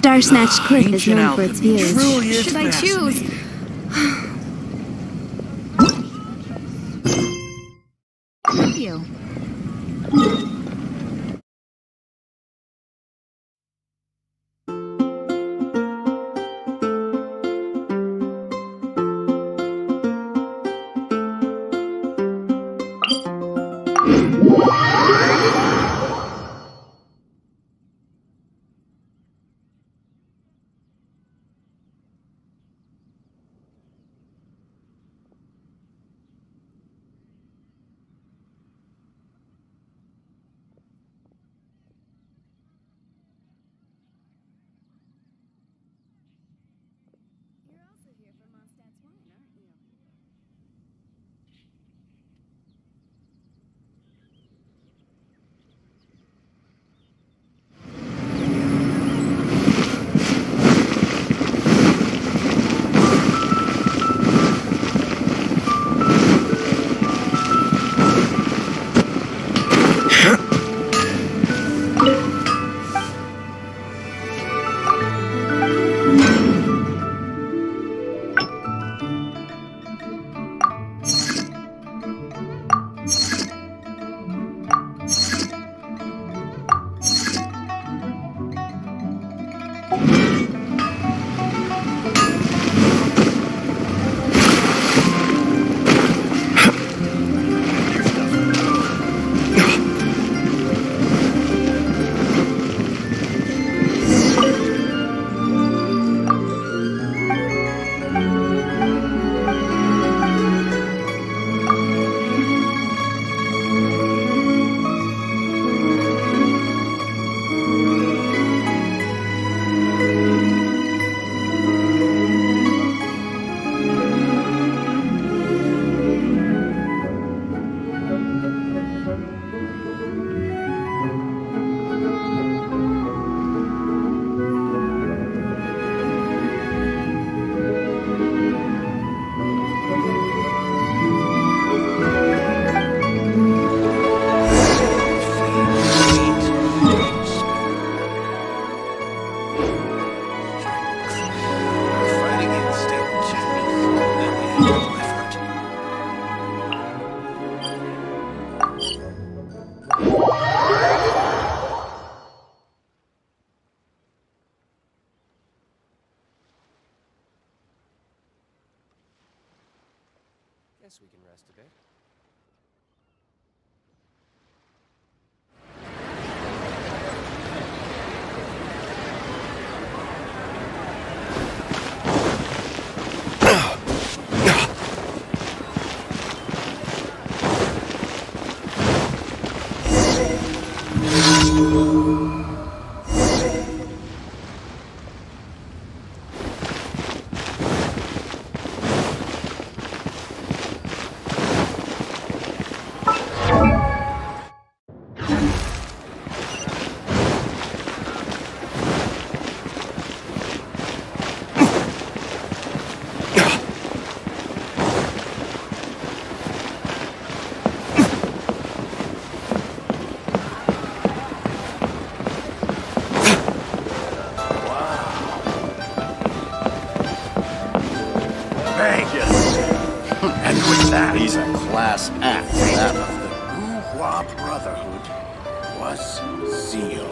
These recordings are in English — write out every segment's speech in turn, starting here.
Starsnatch Cliff is known for its views. Should I choose? Thank you. Guess we can rest a bit. And with that, he's a class act. That of the Bourgeois Brotherhood was sealed.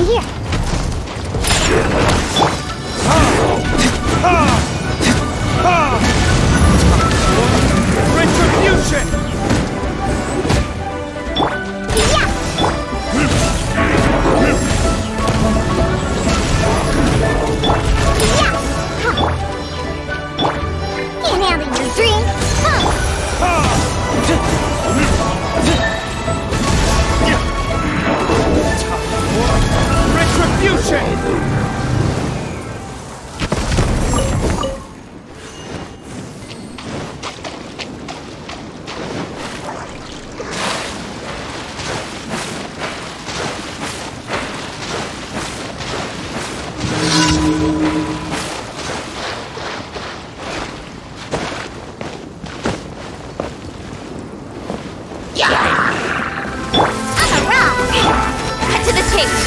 here. Retribution! Can't handle your drink. Retribution! On the rock. Cut to the chase.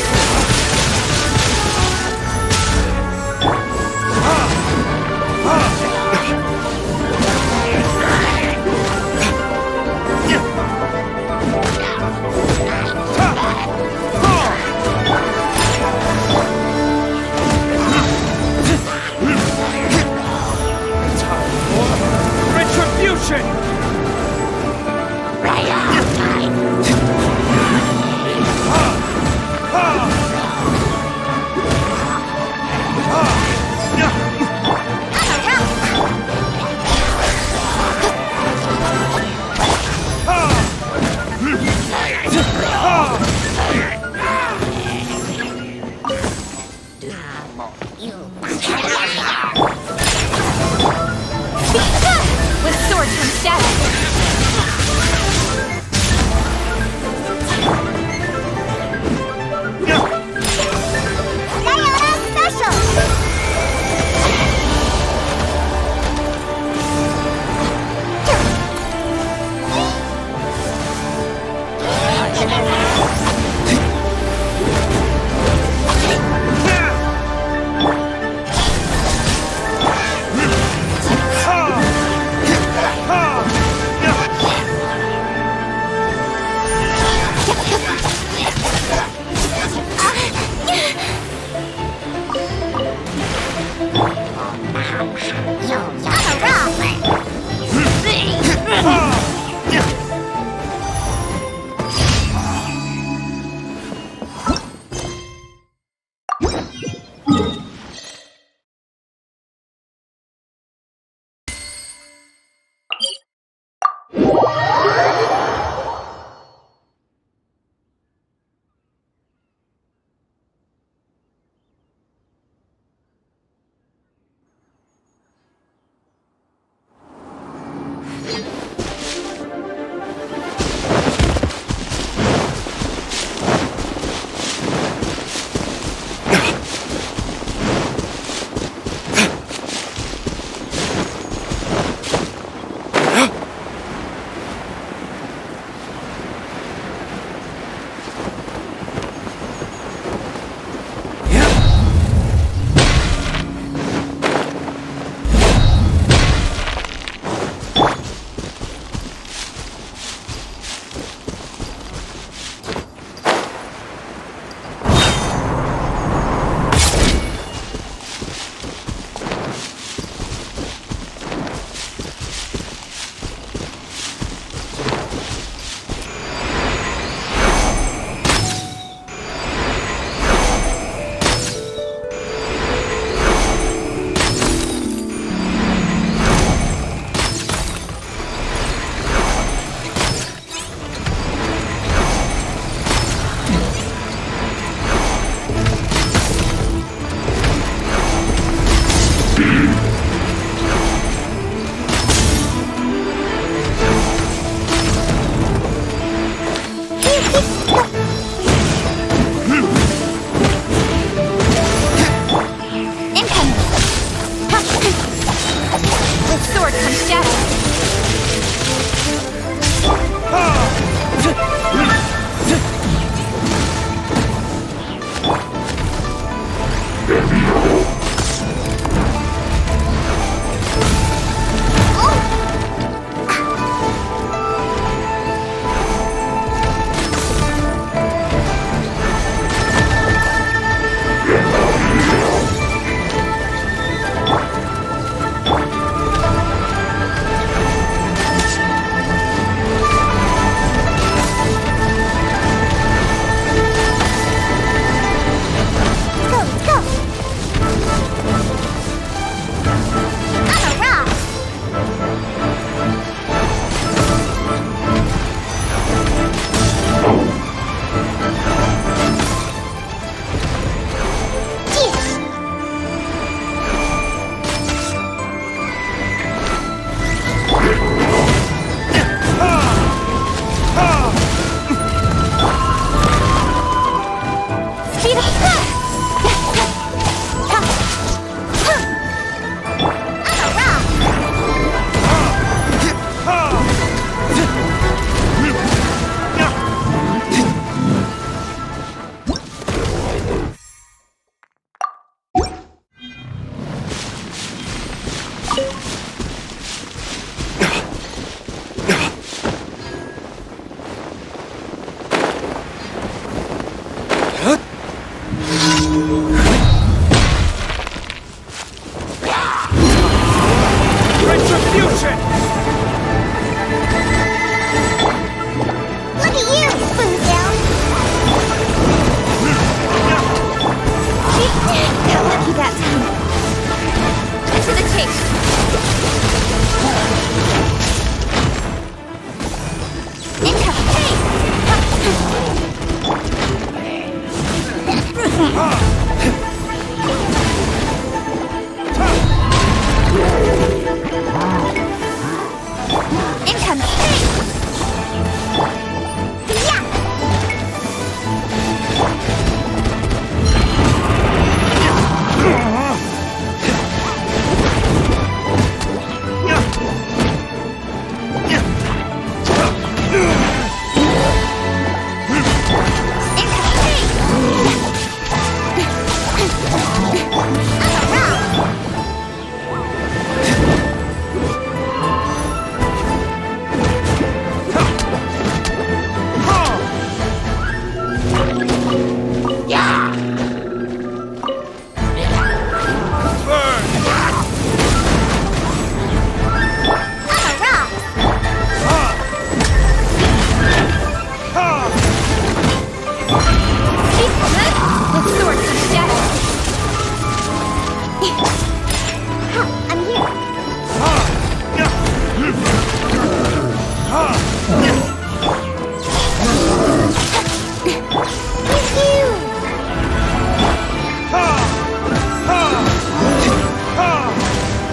Retribution!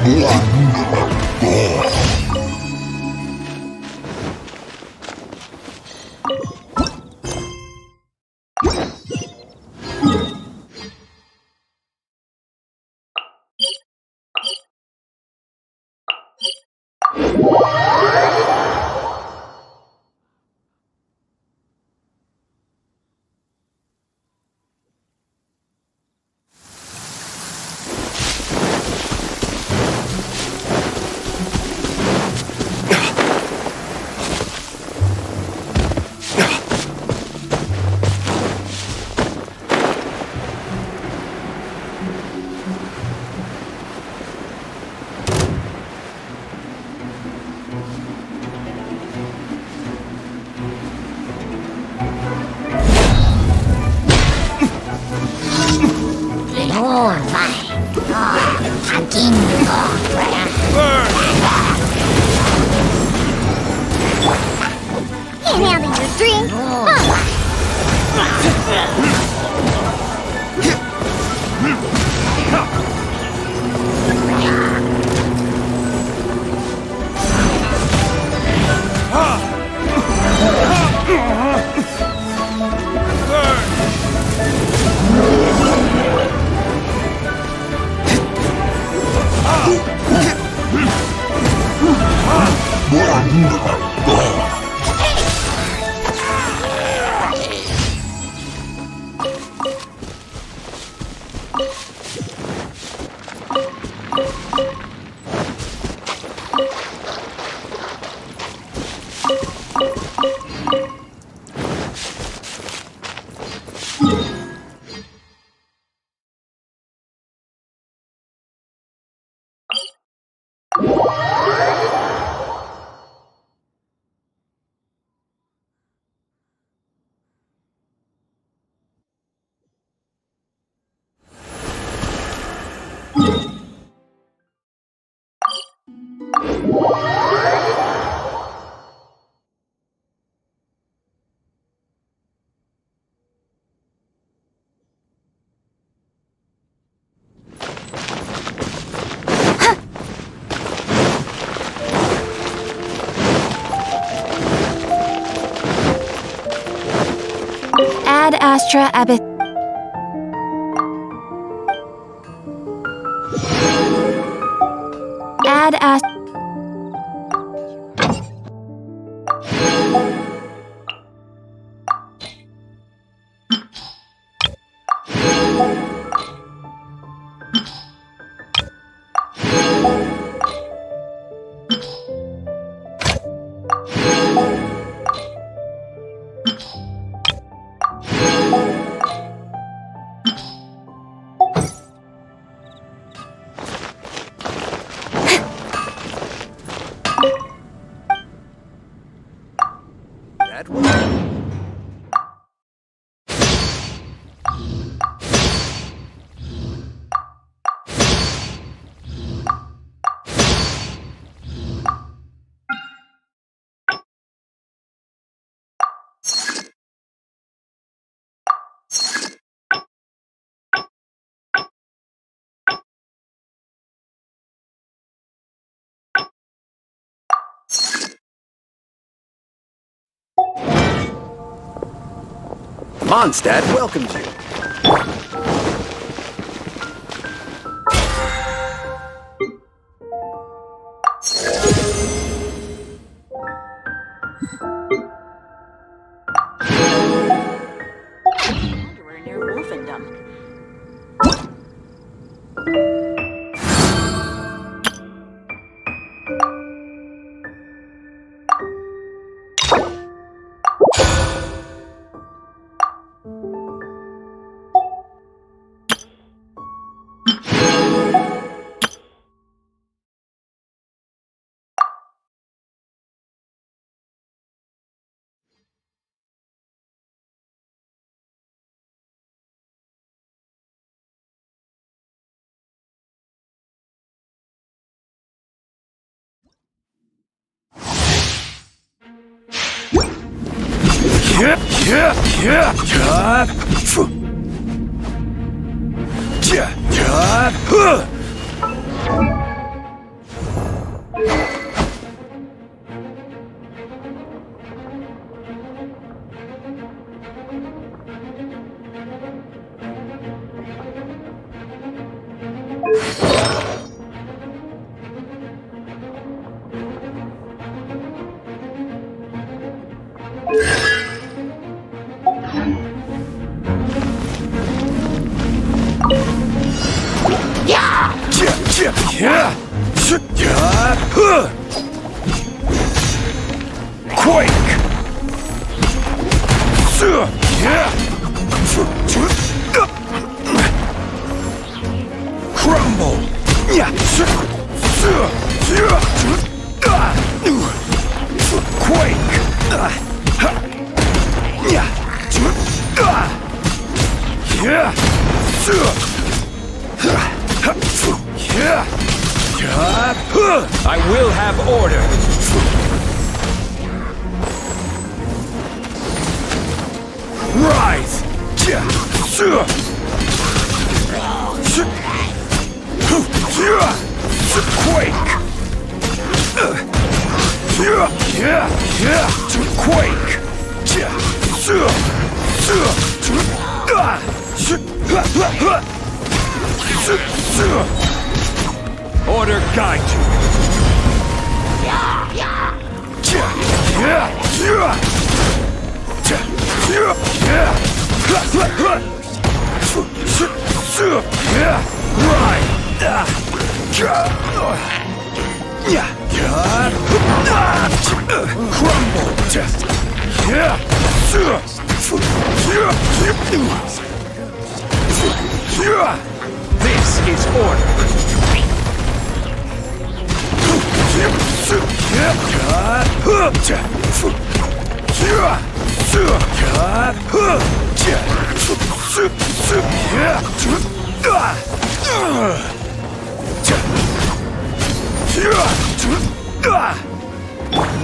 Can't handle your drink. Ad Astra Abyss. Ad Astra. That one. Mondstadt welcomes you. We're near Wolfendom. Crumble! Quake! I will have order! Rise! Quake! Order guide you! This is order!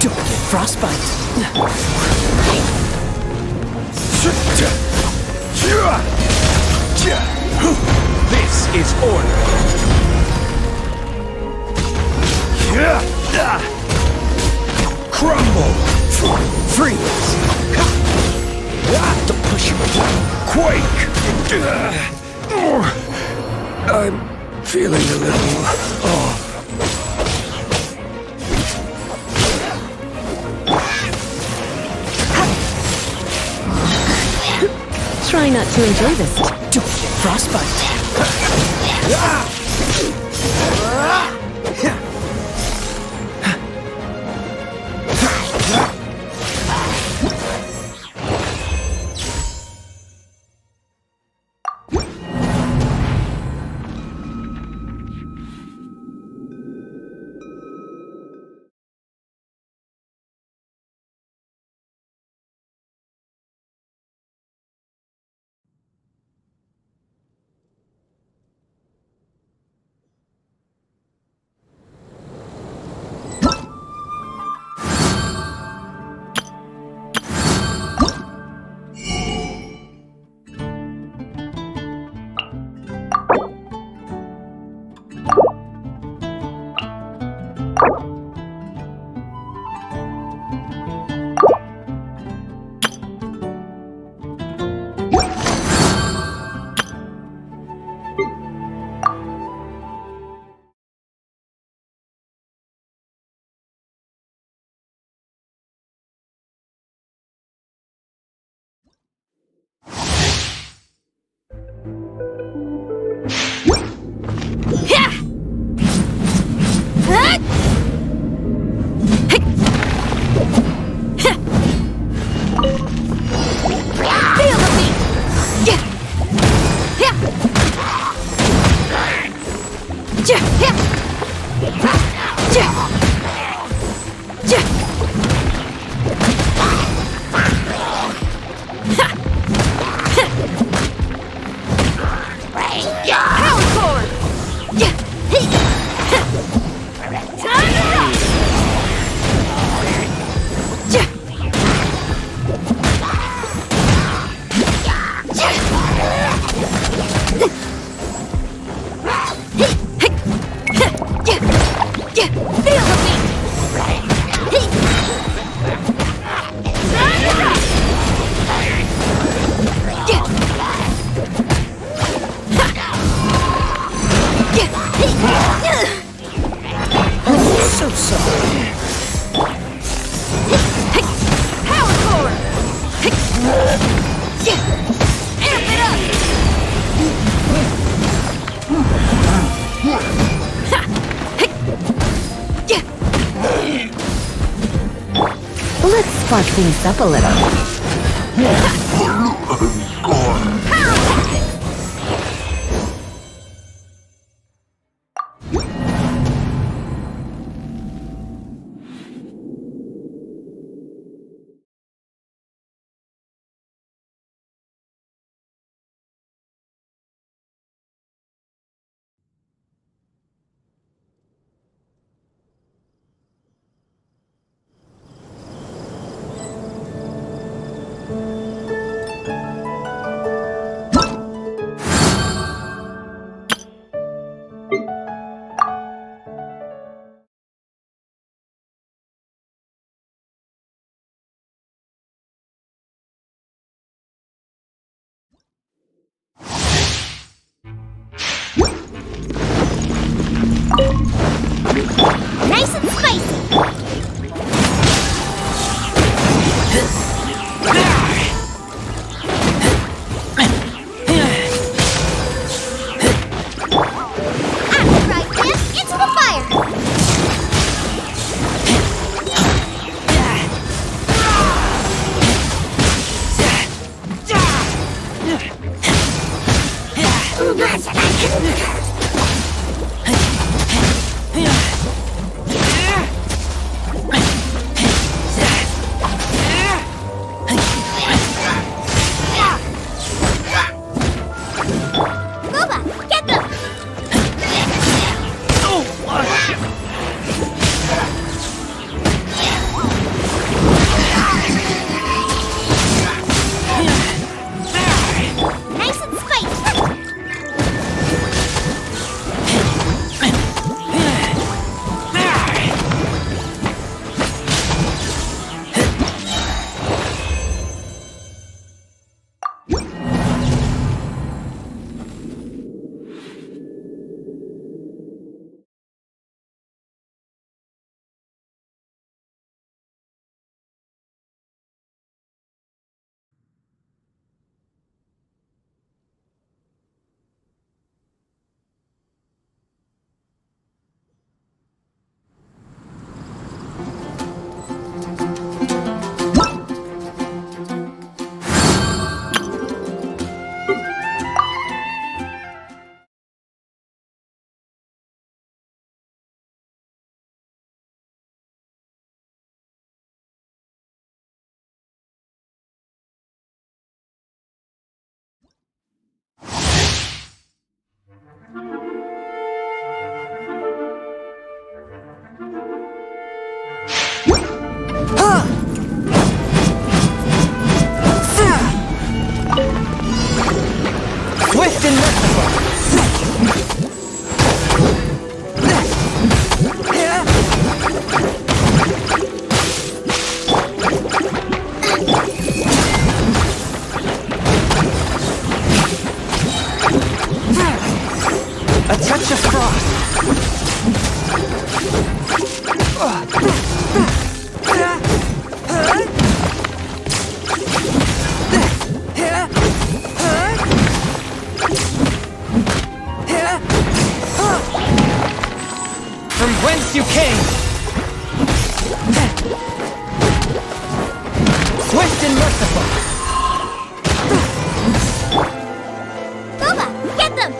Don't get frostbite. This is order! Crumble! Freeze. Don't push your Quake! I'm feeling a little off. Try not to enjoy this. Don't get frostbite. Let's spark things up a little. Boba, get them! Nice and spiked! Swift and merciful! A touch of frost! From whence you came! Swift and merciful! Boba, get them!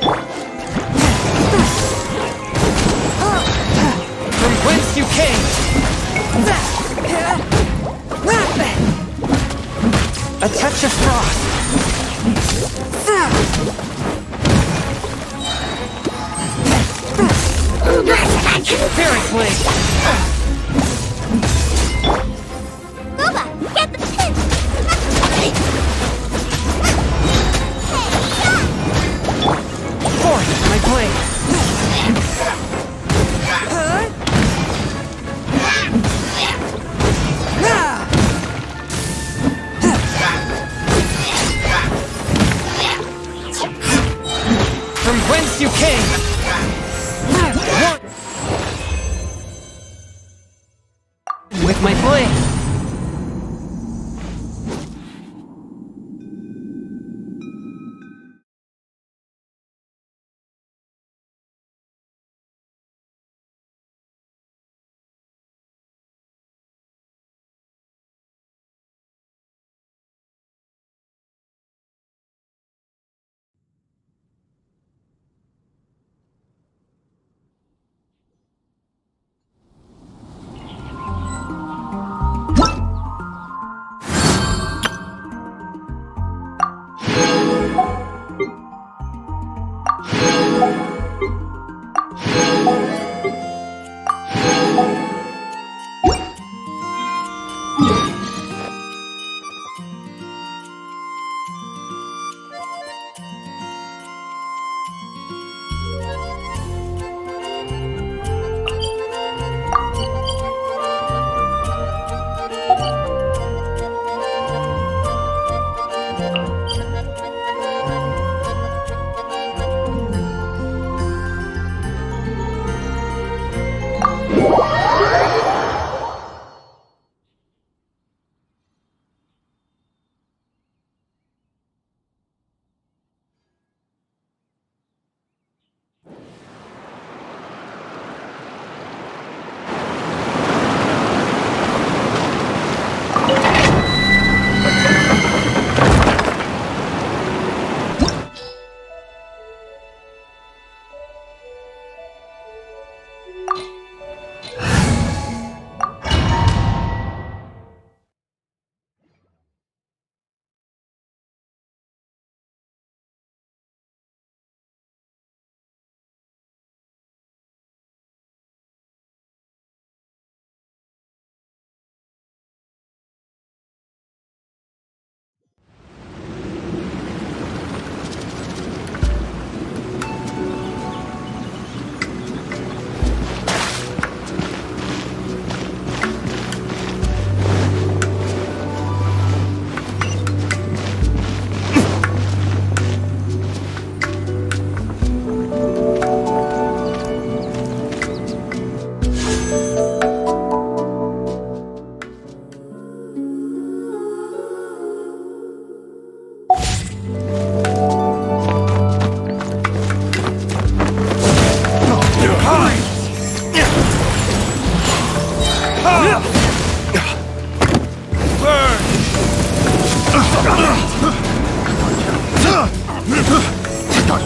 From whence you came! A touch of frost! Fairy Flame! Boba, get them! Forth my blade! From whence you came! With my blade!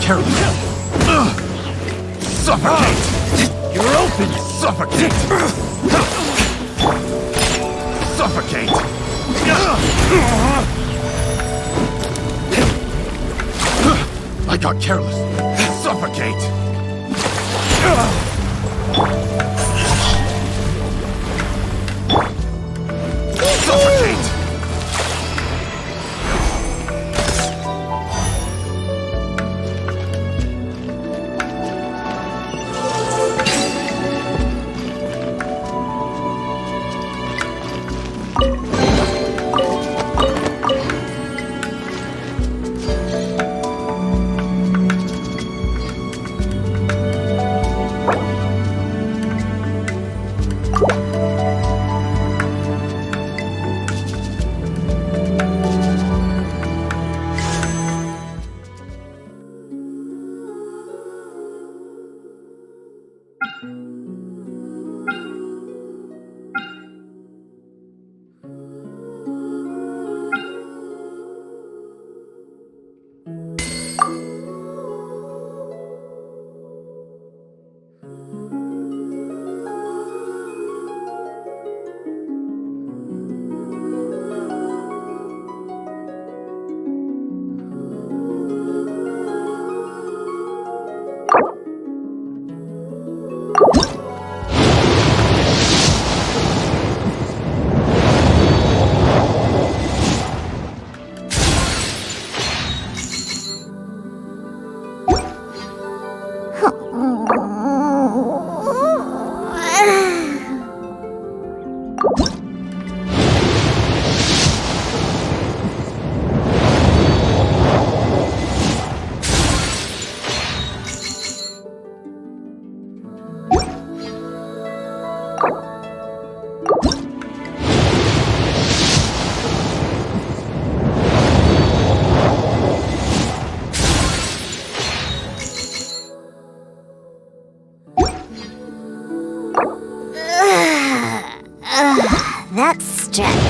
careless. Suffocate! You're open! Suffocate! Suffocate! I got careless. Suffocate! Suffocate! That's stretch.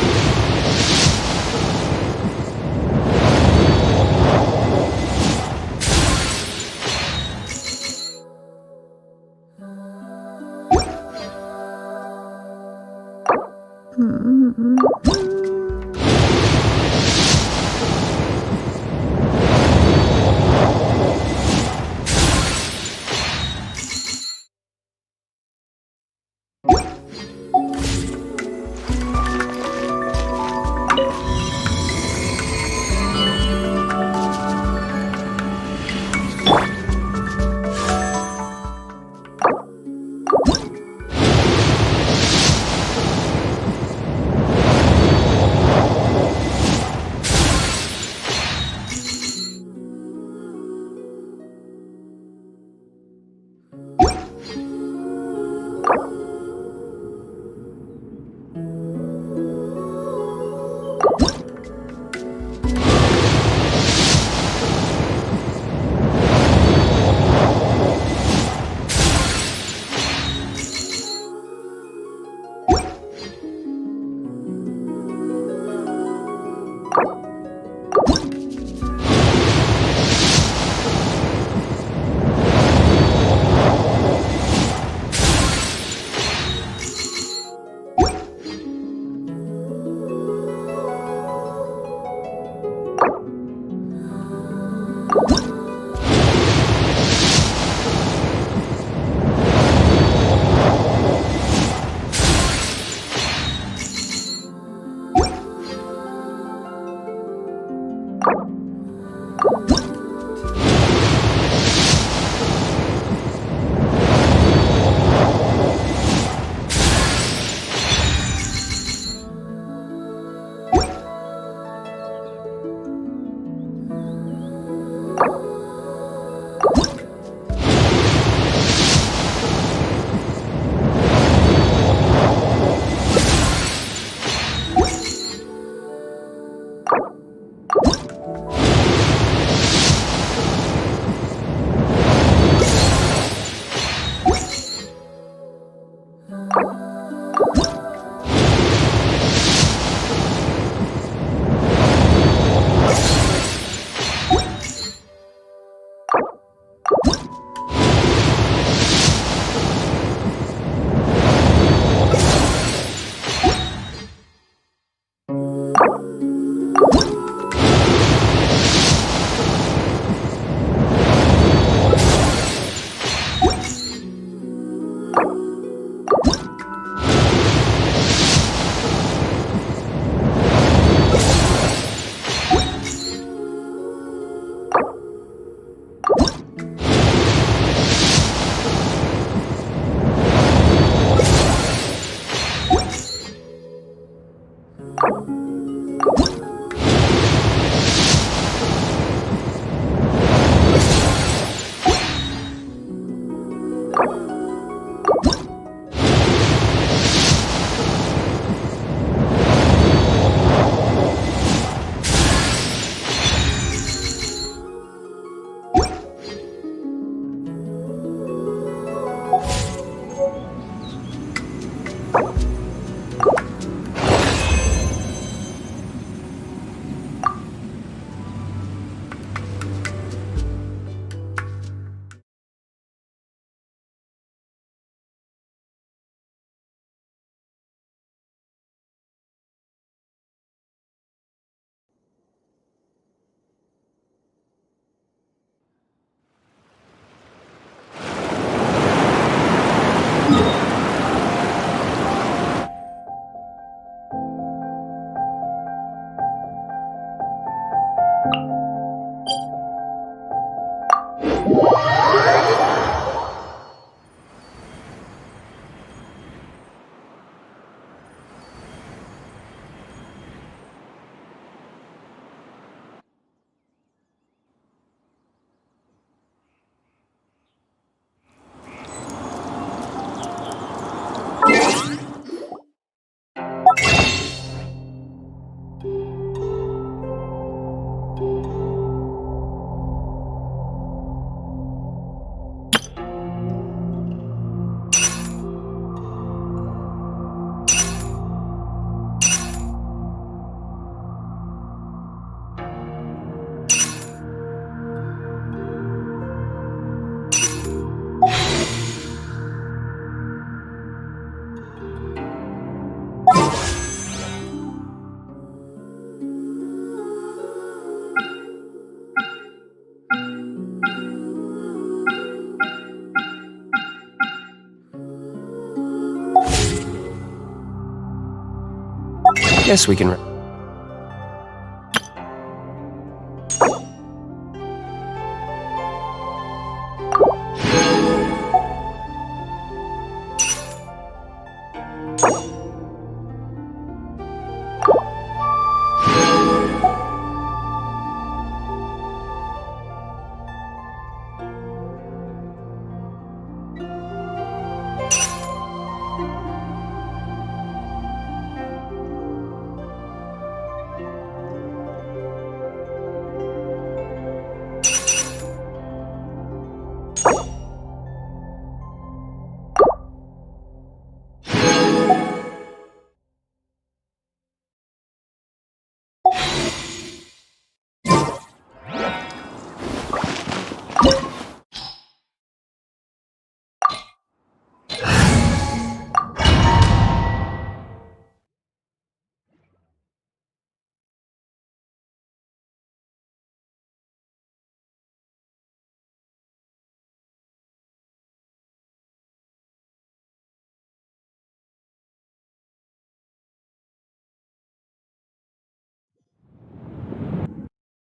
Guess we can.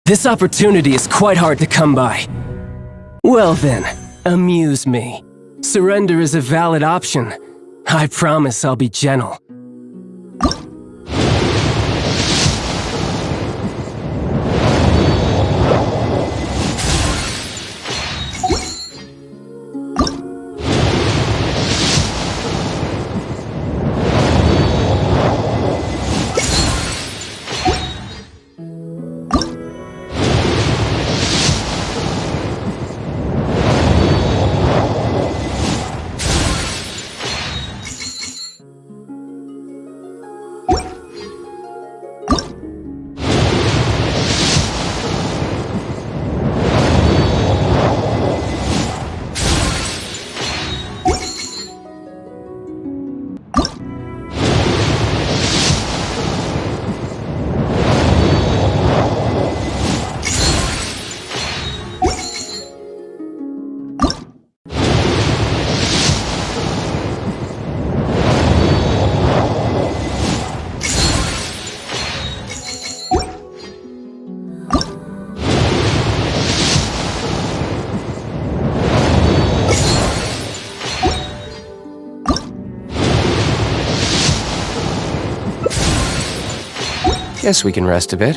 This opportunity is quite hard to come by. Well then, amuse me. Surrender is a valid option. I promise I'll be gentle. Guess we can rest a bit.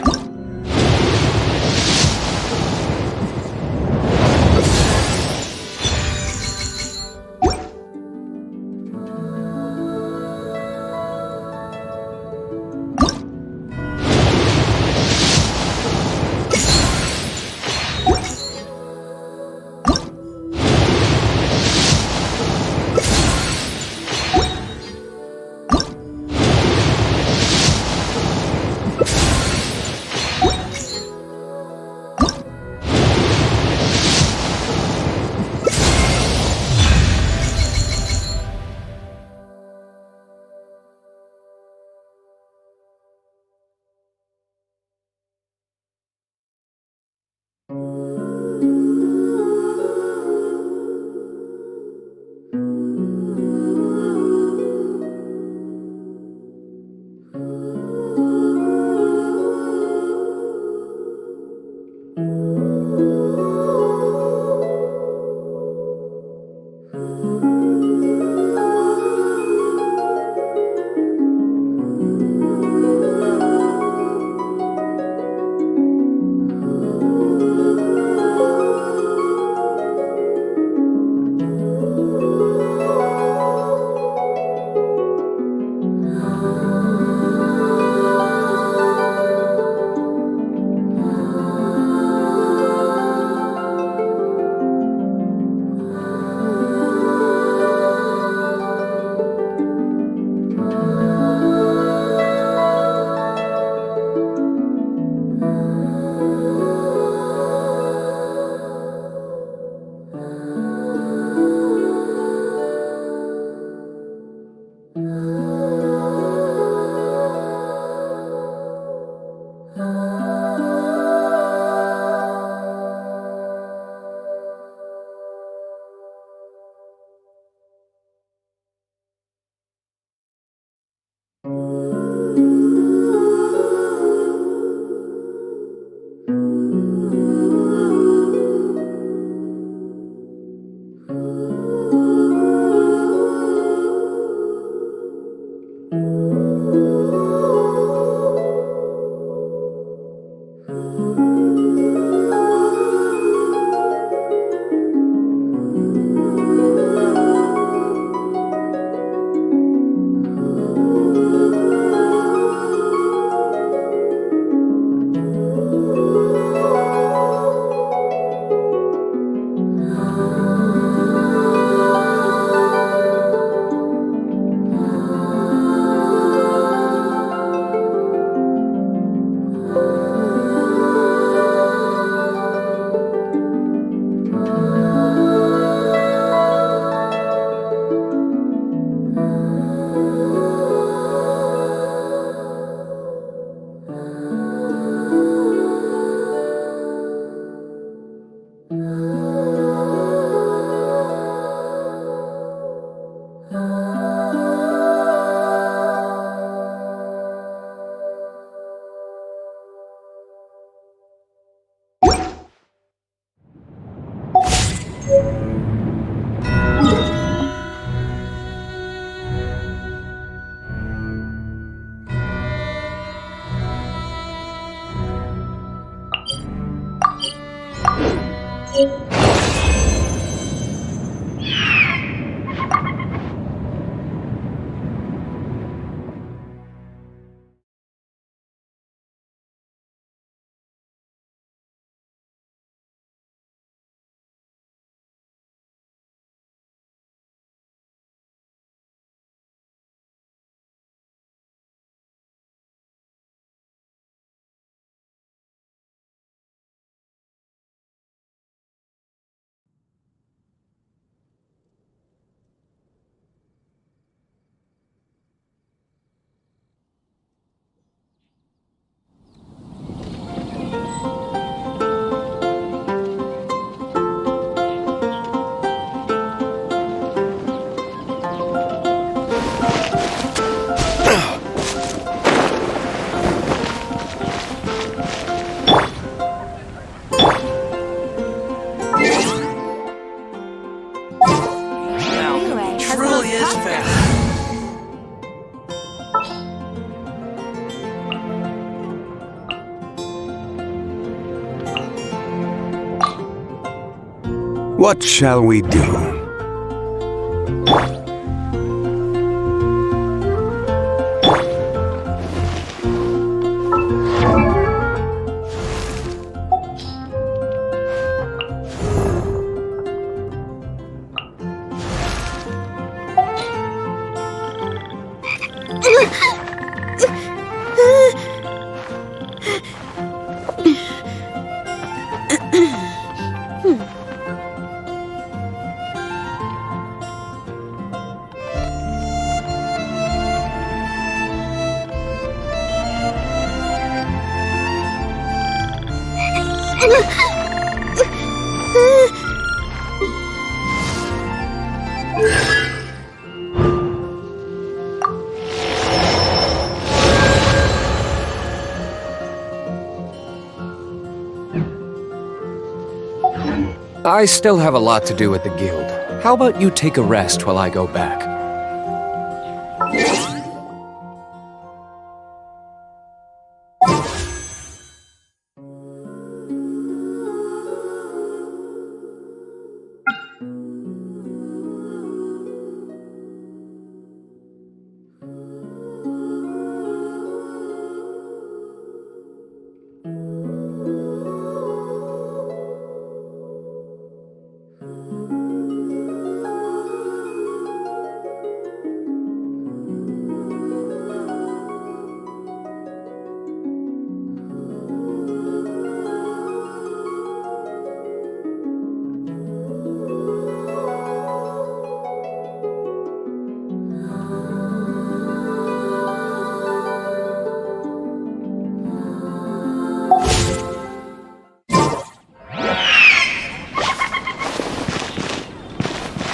Truly is fast. What shall we do? I still have a lot to do with the guild. How about you take a rest while I go back?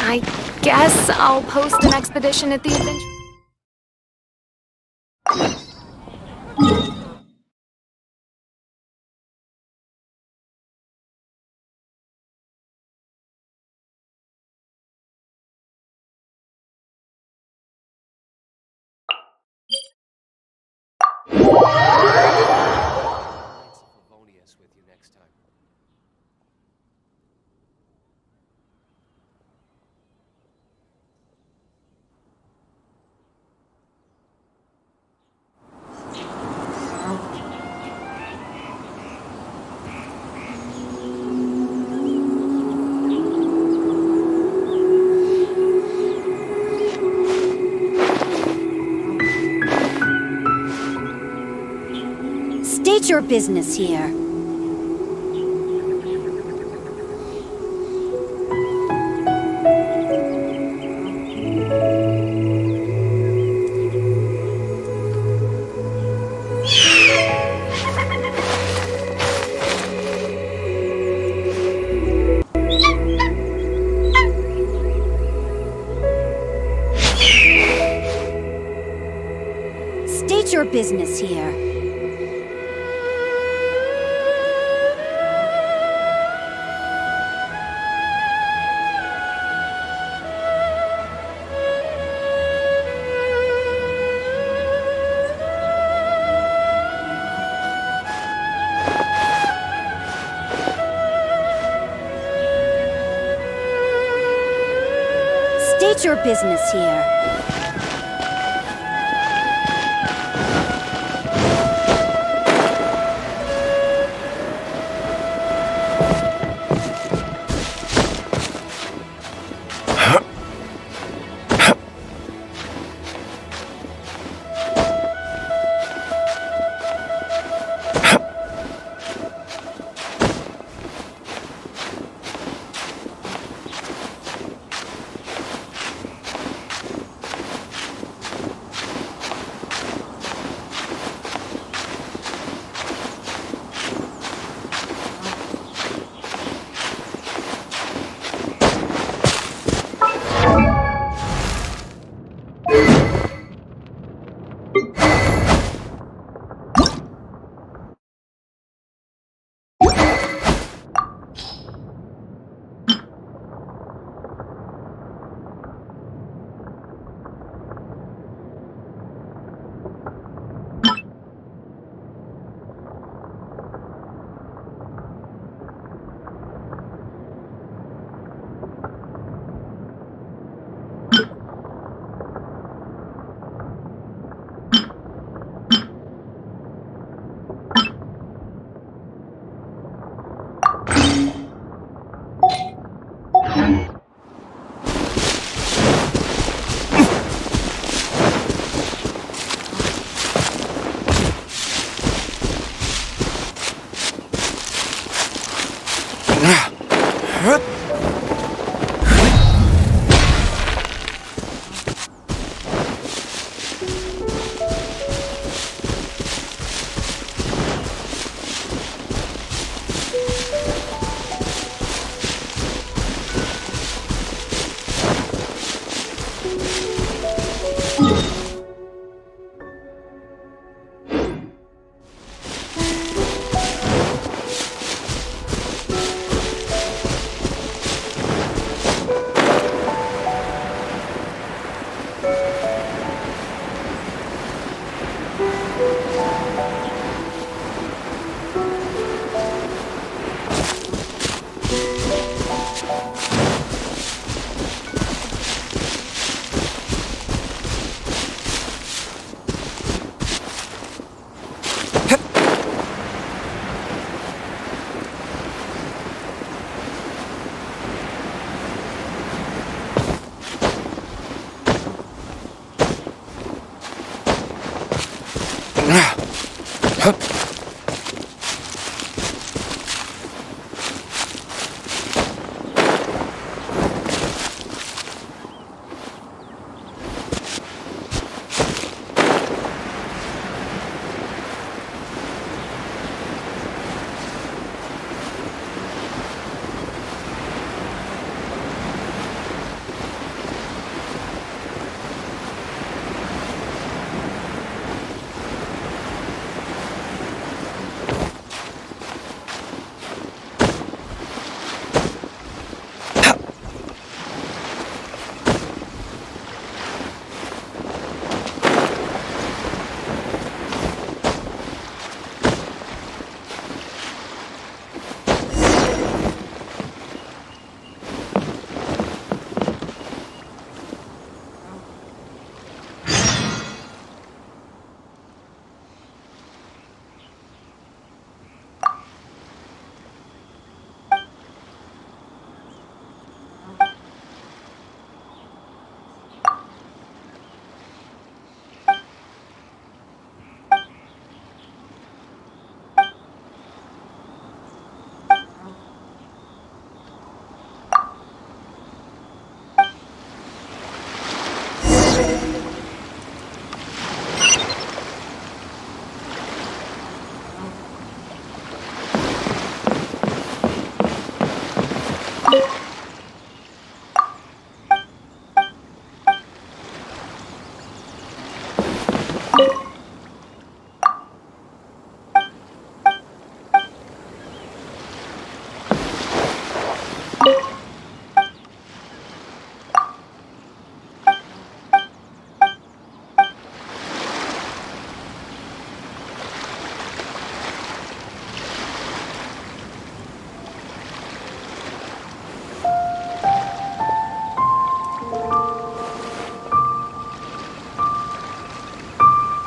I guess I'll post an expedition at the adventure. With you next time. State your business here. State your business here. State your business here.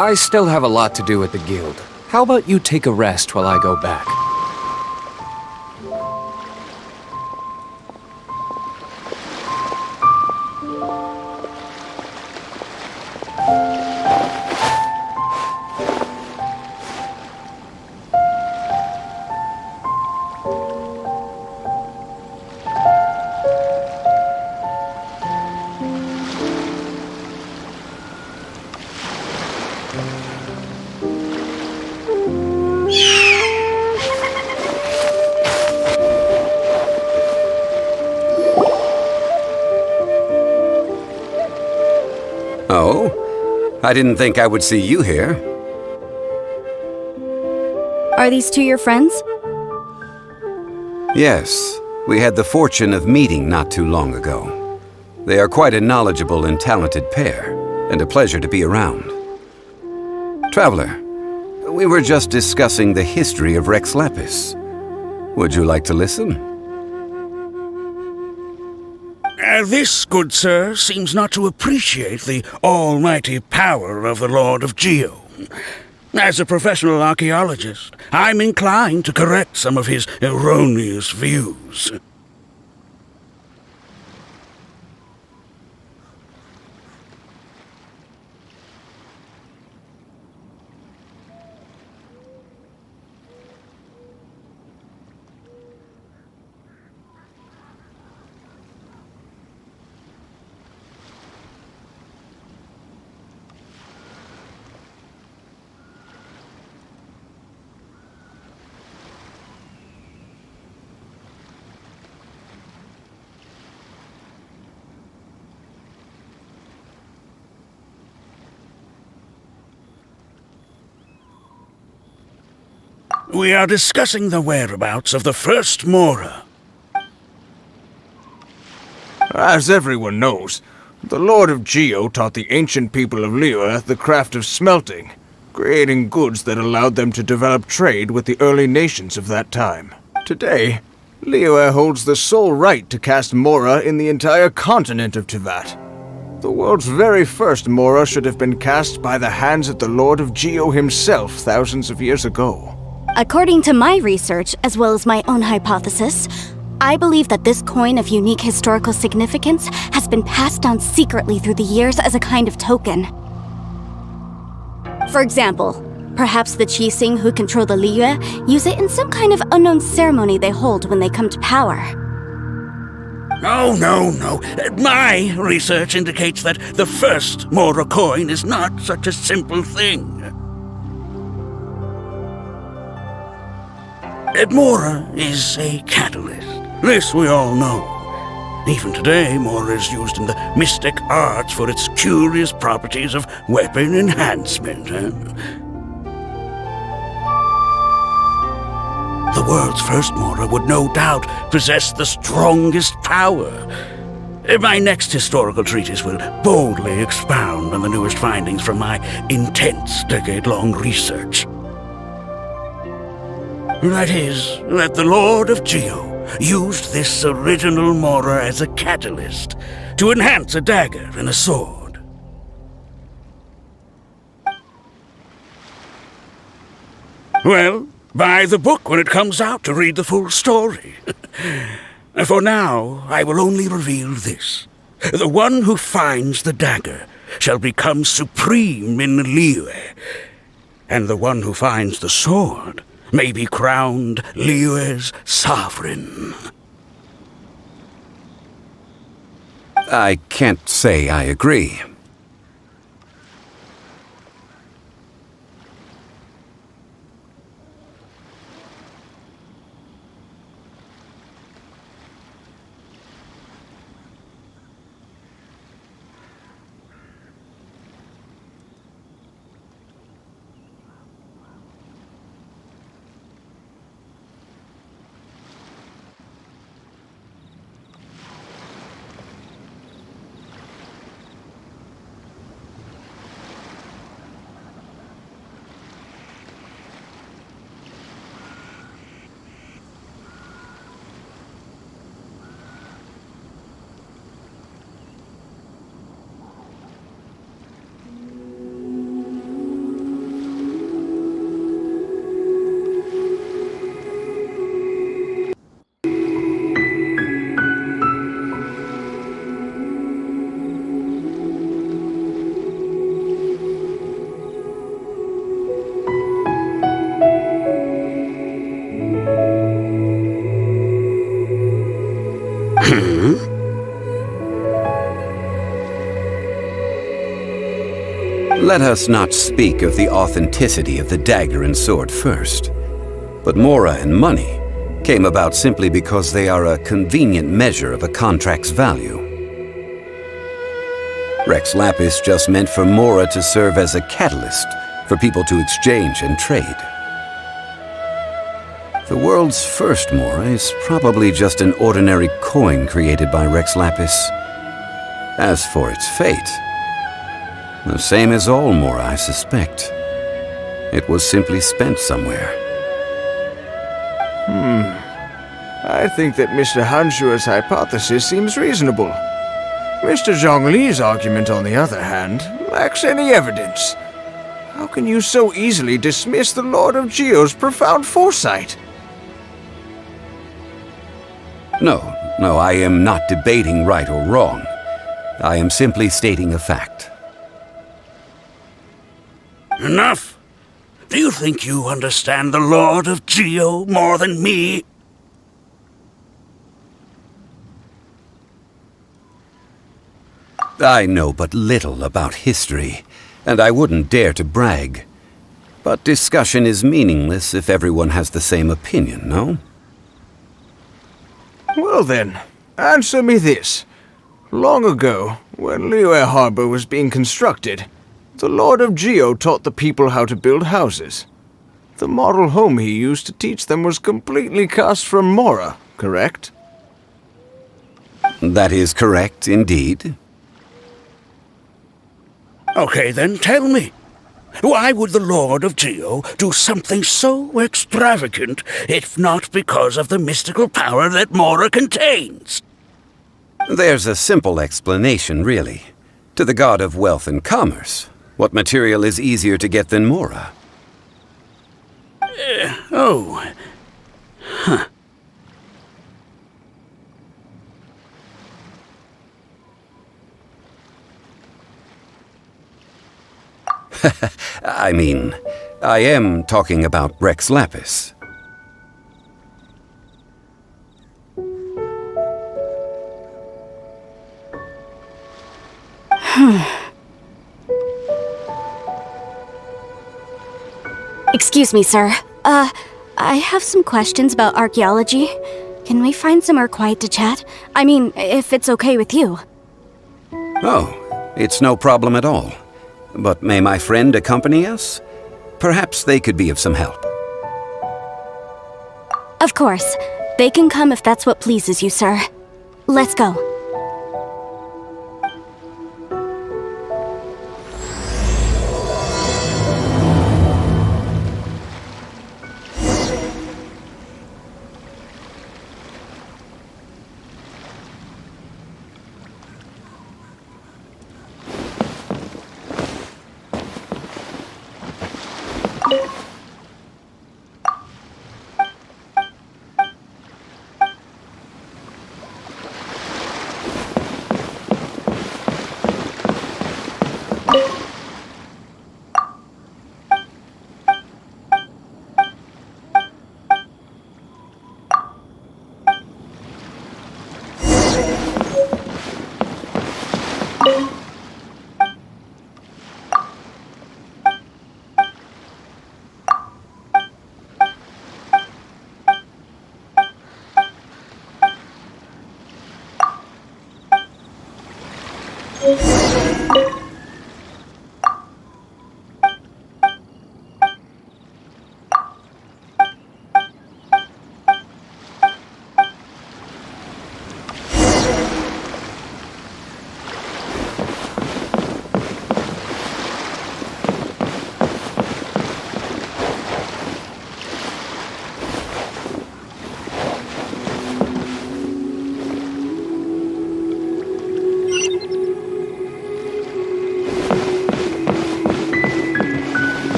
I still have a lot to do with the guild. How about you take a rest while I go back? Oh? I didn't think I would see you here. Are these two your friends? Yes, we had the fortune of meeting not too long ago. They are quite a knowledgeable and talented pair, and a pleasure to be around. Traveler, we were just discussing the history of Rex Lapis. Would you like to listen? This, good sir, seems not to appreciate the almighty power of the Lord of Geo. As a professional archaeologist, I'm inclined to correct some of his erroneous views. We are discussing the whereabouts of the first Mora. As everyone knows, the Lord of Geo taught the ancient people of Liyue the craft of smelting, creating goods that allowed them to develop trade with the early nations of that time. Today, Liyue holds the sole right to cast Mora in the entire continent of Teyvat. The world's very first Mora should have been cast by the hands of the Lord of Geo himself thousands of years ago. According to my research, as well as my own hypothesis, I believe that this coin of unique historical significance has been passed down secretly through the years as a kind of token. For example, perhaps the Qixing who control the Liyue use it in some kind of unknown ceremony they hold when they come to power. Oh, no. My research indicates that the first Mora coin is not such a simple thing. Mora is a catalyst. This we all know. Even today, Mora is used in the mystic arts for its curious properties of weapon enhancement. The world's first Mora would no doubt possess the strongest power. My next historical treatise will boldly expound on the newest findings from my intense decade-long research. That is, that the Lord of Geo used this original Mora as a catalyst to enhance a dagger and a sword. Well, buy the book when it comes out to read the full story. For now, I will only reveal this. The one who finds the dagger shall become supreme in Liyue, and the one who finds the sword may be crowned Liyue's sovereign. I can't say I agree. Let us not speak of the authenticity of the dagger and sword first. But Mora and money came about simply because they are a convenient measure of a contract's value. Rex Lapis just meant for Mora to serve as a catalyst for people to exchange and trade. The world's first Mora is probably just an ordinary coin created by Rex Lapis. As for its fate, the same as all Mora, I suspect. It was simply spent somewhere. I think that Mr. Hanshua's hypothesis seems reasonable. Mr. Zhongli's argument, on the other hand, lacks any evidence. How can you so easily dismiss the Lord of Geo's profound foresight? No, I am not debating right or wrong. I am simply stating a fact. Enough! Do you think you understand the Lord of Geo more than me? I know but little about history, and I wouldn't dare to brag. But discussion is meaningless if everyone has the same opinion, no? Well then, answer me this. Long ago, when Liyue Harbor was being constructed, the Lord of Geo taught the people how to build houses. The model home he used to teach them was completely cast from Mora, correct? That is correct, indeed. Okay, then tell me. Why would the Lord of Geo do something so extravagant if not because of the mystical power that Mora contains? There's a simple explanation, really. To the god of wealth and commerce, what material is easier to get than Mora? Huh. I mean, I am talking about Rex Lapis. Excuse me, sir. I have some questions about archaeology. Can we find somewhere quiet to chat? I mean, if it's okay with you. Oh, it's no problem at all. But may my friend accompany us? Perhaps they could be of some help. Of course. They can come if that's what pleases you, sir. Let's go.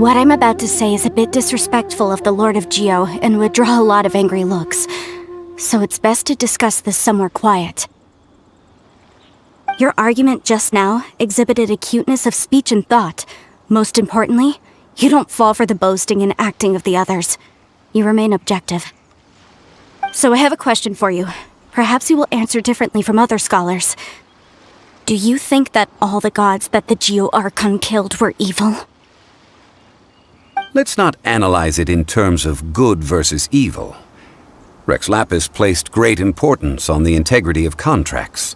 What I'm about to say is a bit disrespectful of the Lord of Geo and would draw a lot of angry looks. So it's best to discuss this somewhere quiet. Your argument just now exhibited acuteness of speech and thought. Most importantly, you don't fall for the boasting and acting of the others. You remain objective. So I have a question for you. Perhaps you will answer differently from other scholars. Do you think that all the gods that the Geo Archon killed were evil? Let's not analyze it in terms of good versus evil. Rex Lapis placed great importance on the integrity of contracts.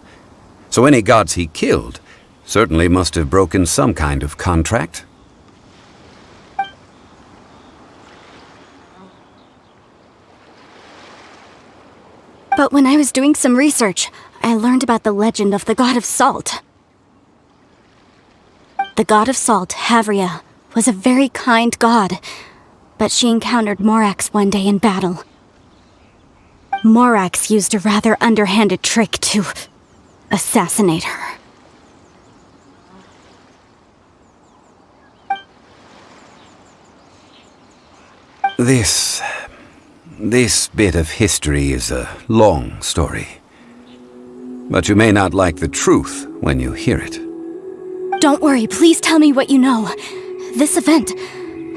So any gods he killed certainly must have broken some kind of contract. But when I was doing some research, I learned about the legend of the god of salt. The god of salt, Havria, was a very kind god, but she encountered Morax one day in battle. Morax used a rather underhanded trick to assassinate her. This bit of history is a long story. But you may not like the truth when you hear it. Don't worry, please tell me what you know. This event,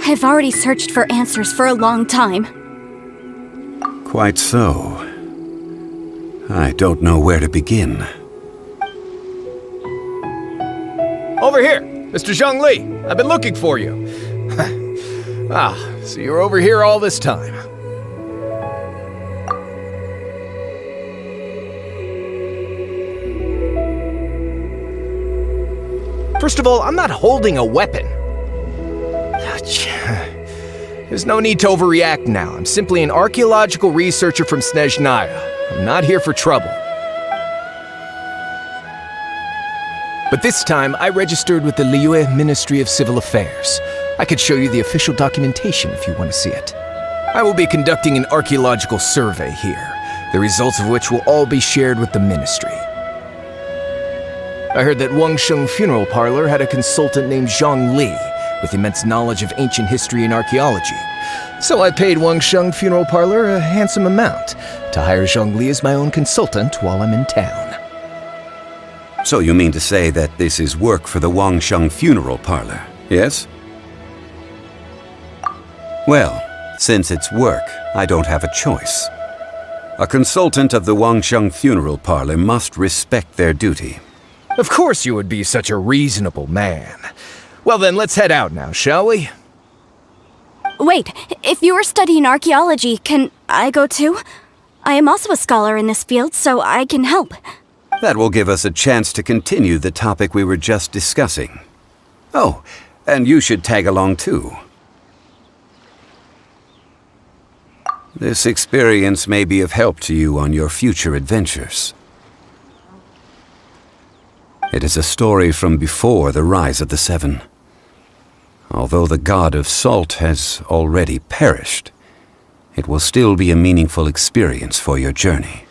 I've already searched for answers for a long time. Quite so. I don't know where to begin. Over here, Mr. Zhongli. I've been looking for you. So you're over here all this time. First of all, I'm not holding a weapon. There's no need to overreact now. I'm simply an archaeological researcher from Snezhnaya. I'm not here for trouble. But this time, I registered with the Liyue Ministry of Civil Affairs. I could show you the official documentation if you want to see it. I will be conducting an archaeological survey here, the results of which will all be shared with the ministry. I heard that Wangsheng Funeral Parlor had a consultant named Zhang Li, with immense knowledge of ancient history and archaeology. So I paid Wangsheng Funeral Parlor a handsome amount to hire Zhang Li as my own consultant while I'm in town. So you mean to say that this is work for the Wangsheng Funeral Parlor, yes? Well, since it's work, I don't have a choice. A consultant of the Wangsheng Funeral Parlor must respect their duty. Of course you would be such a reasonable man. Well then, let's head out now, shall we? Wait, if you are studying archaeology, can I go too? I am also a scholar in this field, so I can help. That will give us a chance to continue the topic we were just discussing. Oh, and you should tag along too. This experience may be of help to you on your future adventures. It is a story from before the rise of the Seven. Although the god of salt has already perished, it will still be a meaningful experience for your journey.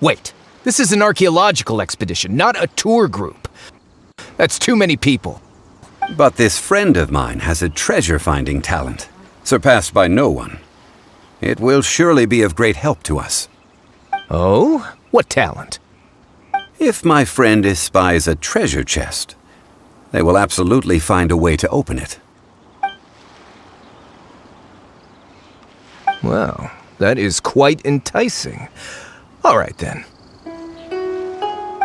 Wait, this is an archaeological expedition, not a tour group. That's too many people. But this friend of mine has a treasure-finding talent, surpassed by no one. It will surely be of great help to us. Oh? What talent? If my friend espies a treasure chest, they will absolutely find a way to open it. Well, that is quite enticing. All right, then.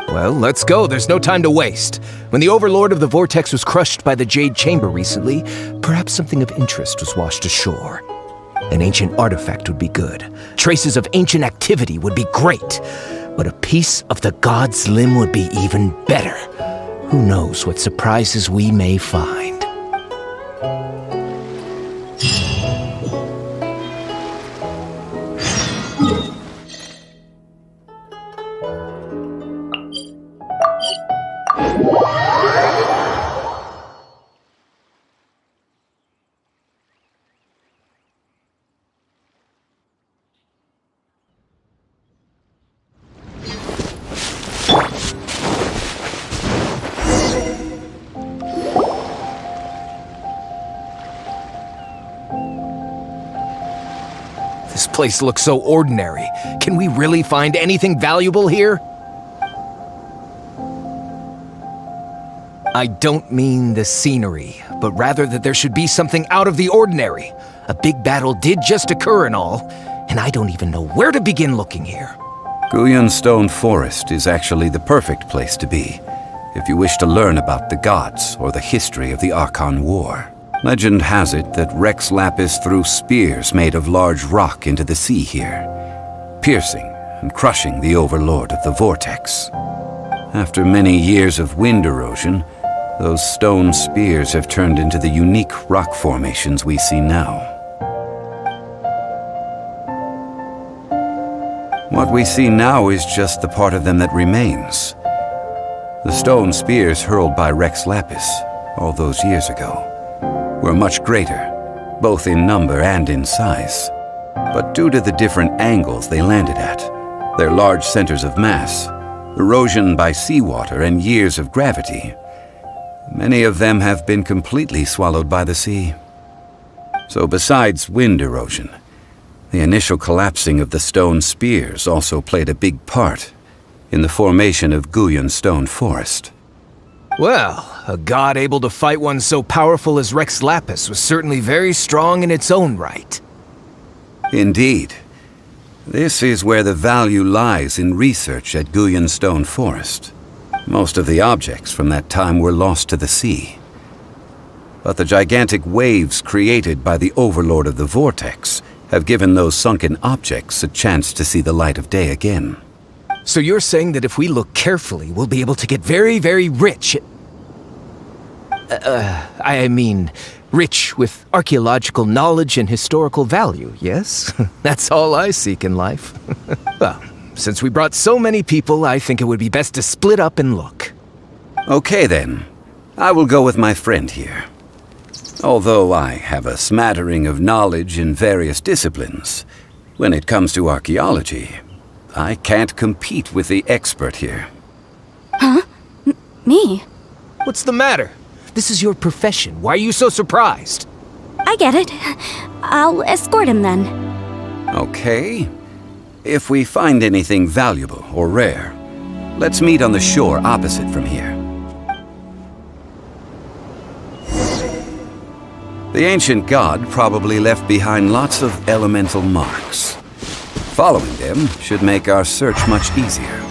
Well, let's go. There's no time to waste. When the Overlord of the Vortex was crushed by the Jade Chamber recently, perhaps something of interest was washed ashore. An ancient artifact would be good. Traces of ancient activity would be great. But a piece of the god's limb would be even better. Who knows what surprises we may find. place looks so ordinary. Can we really find anything valuable here? I don't mean the scenery, but rather that there should be something out of the ordinary. A big battle did just occur and all, and I don't even know where to begin looking here. Guyan Stone Forest is actually the perfect place to be, if you wish to learn about the gods or the history of the Archon War. Legend has it that Rex Lapis threw spears made of large rock into the sea here, piercing and crushing the Overlord of the Vortex. After many years of wind erosion, those stone spears have turned into the unique rock formations we see now. What we see now is just the part of them that remains. The stone spears hurled by Rex Lapis all those years ago were much greater, both in number and in size. But due to the different angles they landed at, their large centers of mass, erosion by seawater, and years of gravity, many of them have been completely swallowed by the sea. So besides wind erosion, the initial collapsing of the stone spears also played a big part in the formation of Guyan Stone Forest. Well, a god able to fight one so powerful as Rex Lapis was certainly very strong in its own right. Indeed. This is where the value lies in research at Guyan Stone Forest. Most of the objects from that time were lost to the sea. But the gigantic waves created by the Overlord of the Vortex have given those sunken objects a chance to see the light of day again. So you're saying that if we look carefully, we'll be able to get very, very rich I mean, rich with archaeological knowledge and historical value, yes? That's all I seek in life. Well, since we brought so many people, I think it would be best to split up and look. Okay then. I will go with my friend here. Although I have a smattering of knowledge in various disciplines, when it comes to archaeology, I can't compete with the expert here. Huh? Me? What's the matter? This is your profession. Why are you so surprised? I get it. I'll escort him then. Okay. If we find anything valuable or rare, let's meet on the shore opposite from here. The ancient god probably left behind lots of elemental marks. Following them should make our search much easier.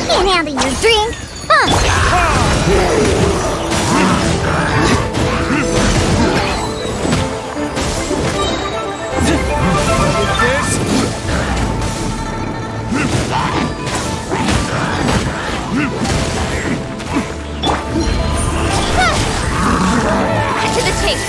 Can't handle your drink. Cut to the chase.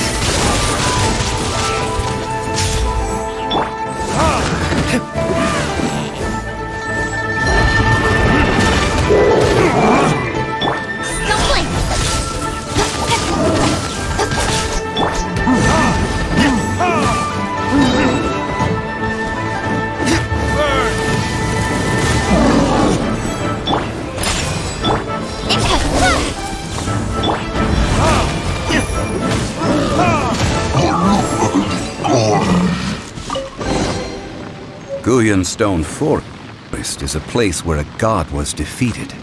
Guyan Stone Forest is a place where a god was defeated,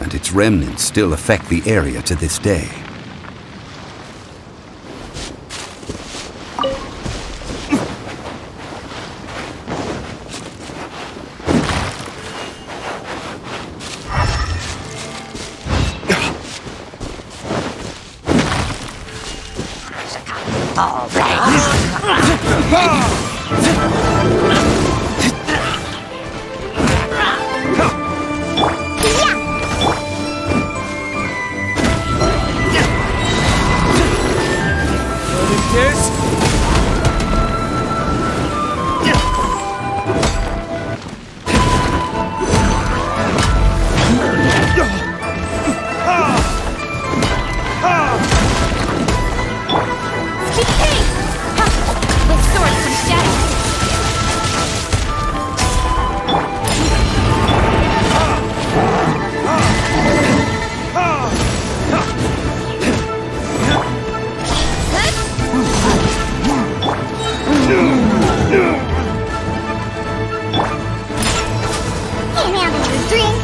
and its remnants still affect the area to this day. With sword comes shadow. Can't handle your drink.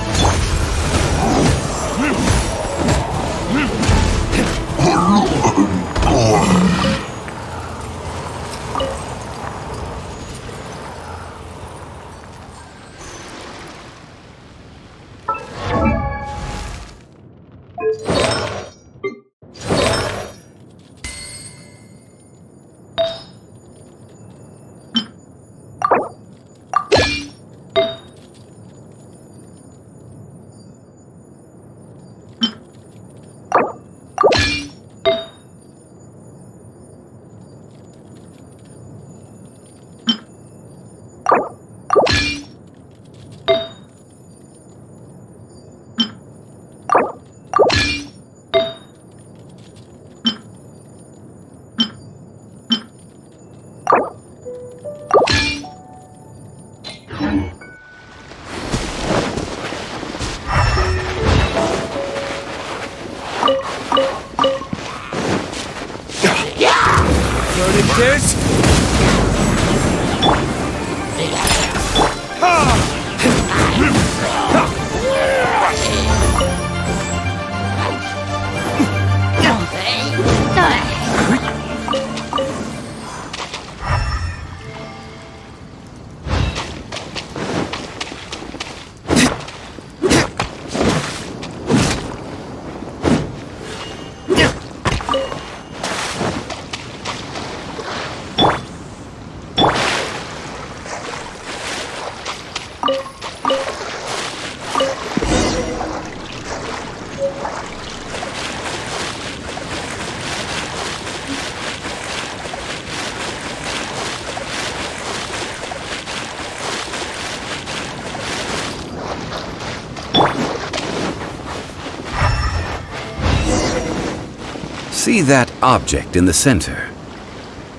See that object in the center?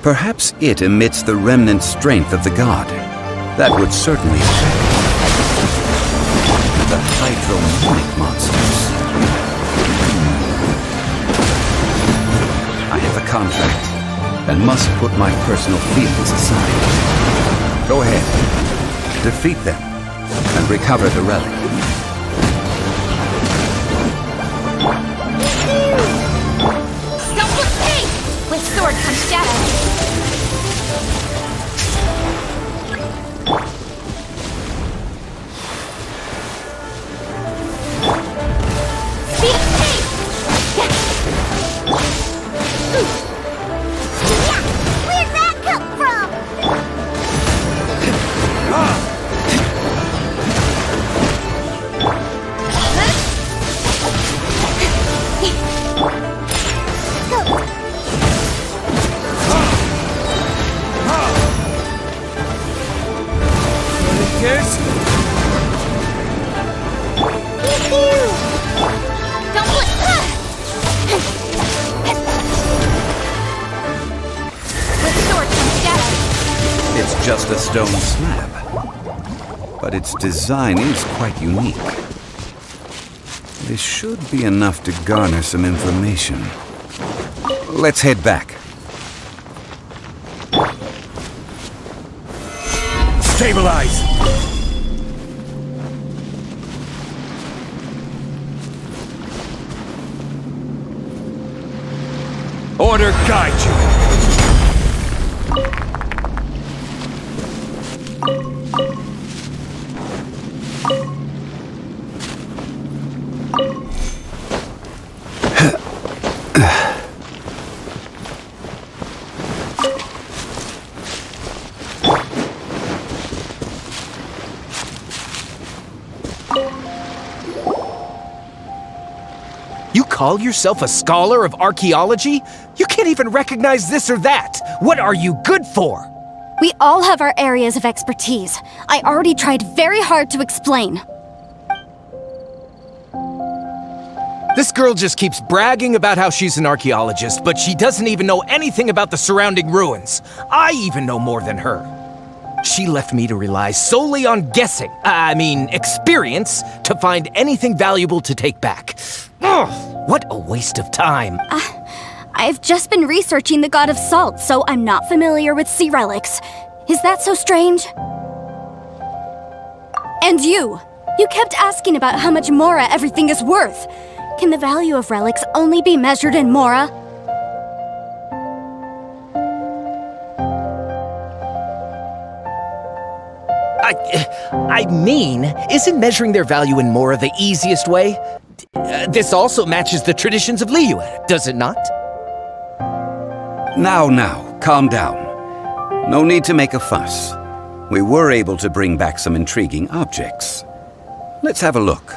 Perhaps it emits the remnant strength of the god. That would certainly affect the hydromonic monsters. I have a contract and must put my personal feelings aside. Go ahead, defeat them, and recover the relic. With sword comes shadow. Where'd that come from? It's just a stone slab, but its design is quite unique. This should be enough to garner some information. Let's head back. Stabilize! Order guide you! call yourself a scholar of archaeology? You can't even recognize this or that. What are you good for? We all have our areas of expertise. I already tried very hard to explain. This girl just keeps bragging about how she's an archaeologist, but she doesn't even know anything about the surrounding ruins. I even know more than her. She left me to rely solely on guessing, experience, to find anything valuable to take back. Ugh, what a waste of time. I've just been researching the god of salt, so I'm not familiar with sea relics. Is that so strange? And you kept asking about how much Mora everything is worth. Can the value of relics only be measured in Mora? Isn't measuring their value in Mora the easiest way? This also matches the traditions of Liyue, does it not? Now, calm down. No need to make a fuss. We were able to bring back some intriguing objects. Let's have a look.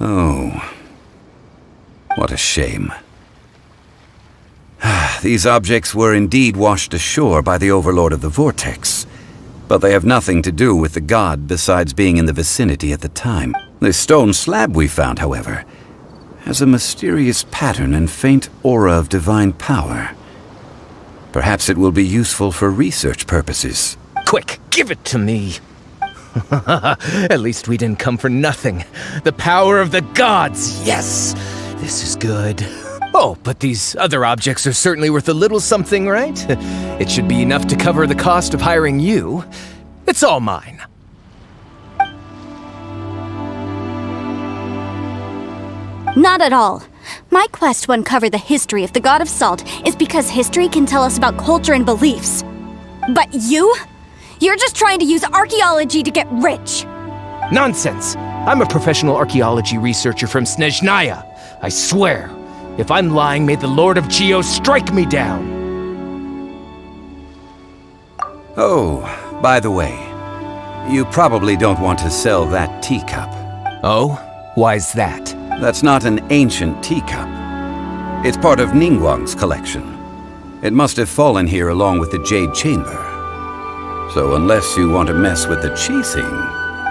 Oh, what a shame. These objects were indeed washed ashore by the Overlord of the Vortex, but they have nothing to do with the god besides being in the vicinity at the time. The stone slab we found, however, has a mysterious pattern and faint aura of divine power. Perhaps it will be useful for research purposes. Quick, give it to me. At least we didn't come for nothing. The power of the gods, yes! This is good. Oh, but these other objects are certainly worth a little something, right? It should be enough to cover the cost of hiring you. It's all mine. Not at all. My quest to uncover the history of the God of Salt is because history can tell us about culture and beliefs. But you're just trying to use archaeology to get rich. Nonsense! I'm a professional archaeology researcher from Snezhnaya. I swear, if I'm lying, may the Lord of Geo strike me down! Oh, by the way, you probably don't want to sell that teacup. Oh? Why's that? That's not an ancient teacup. It's part of Ningguang's collection. It must have fallen here along with the Jade Chamber. So unless you want to mess with the chasing...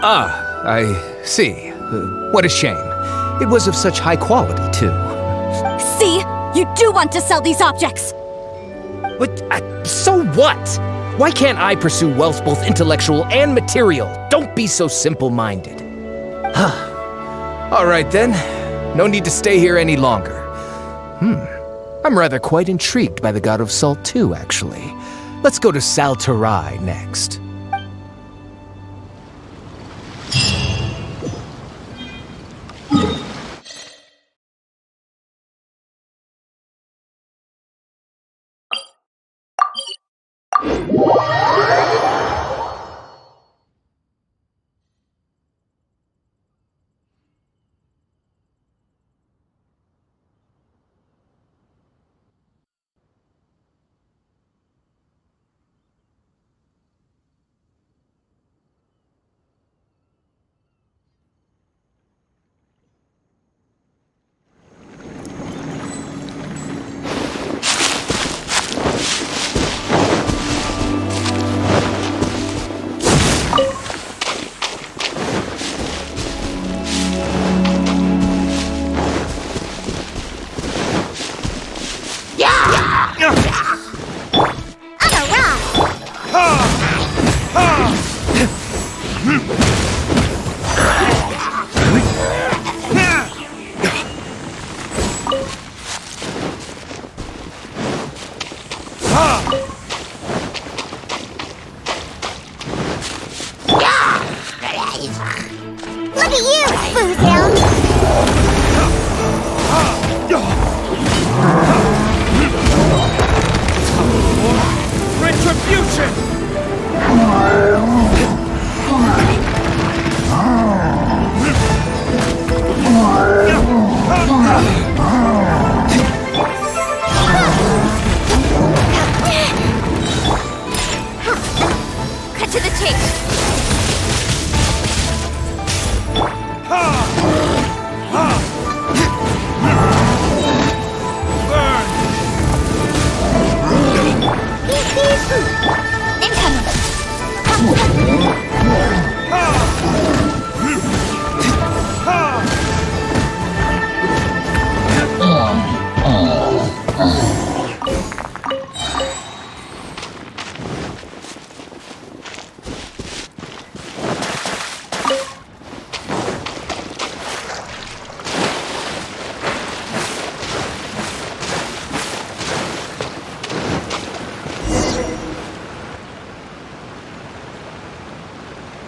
Ah, I see. What a shame. It was of such high quality, too. See? You do want to sell these objects! But, so what? Why can't I pursue wealth both intellectual and material? Don't be so simple-minded. All right, then. No need to stay here any longer. I'm rather quite intrigued by the God of Salt, too, actually. Let's go to Sal Tarai next.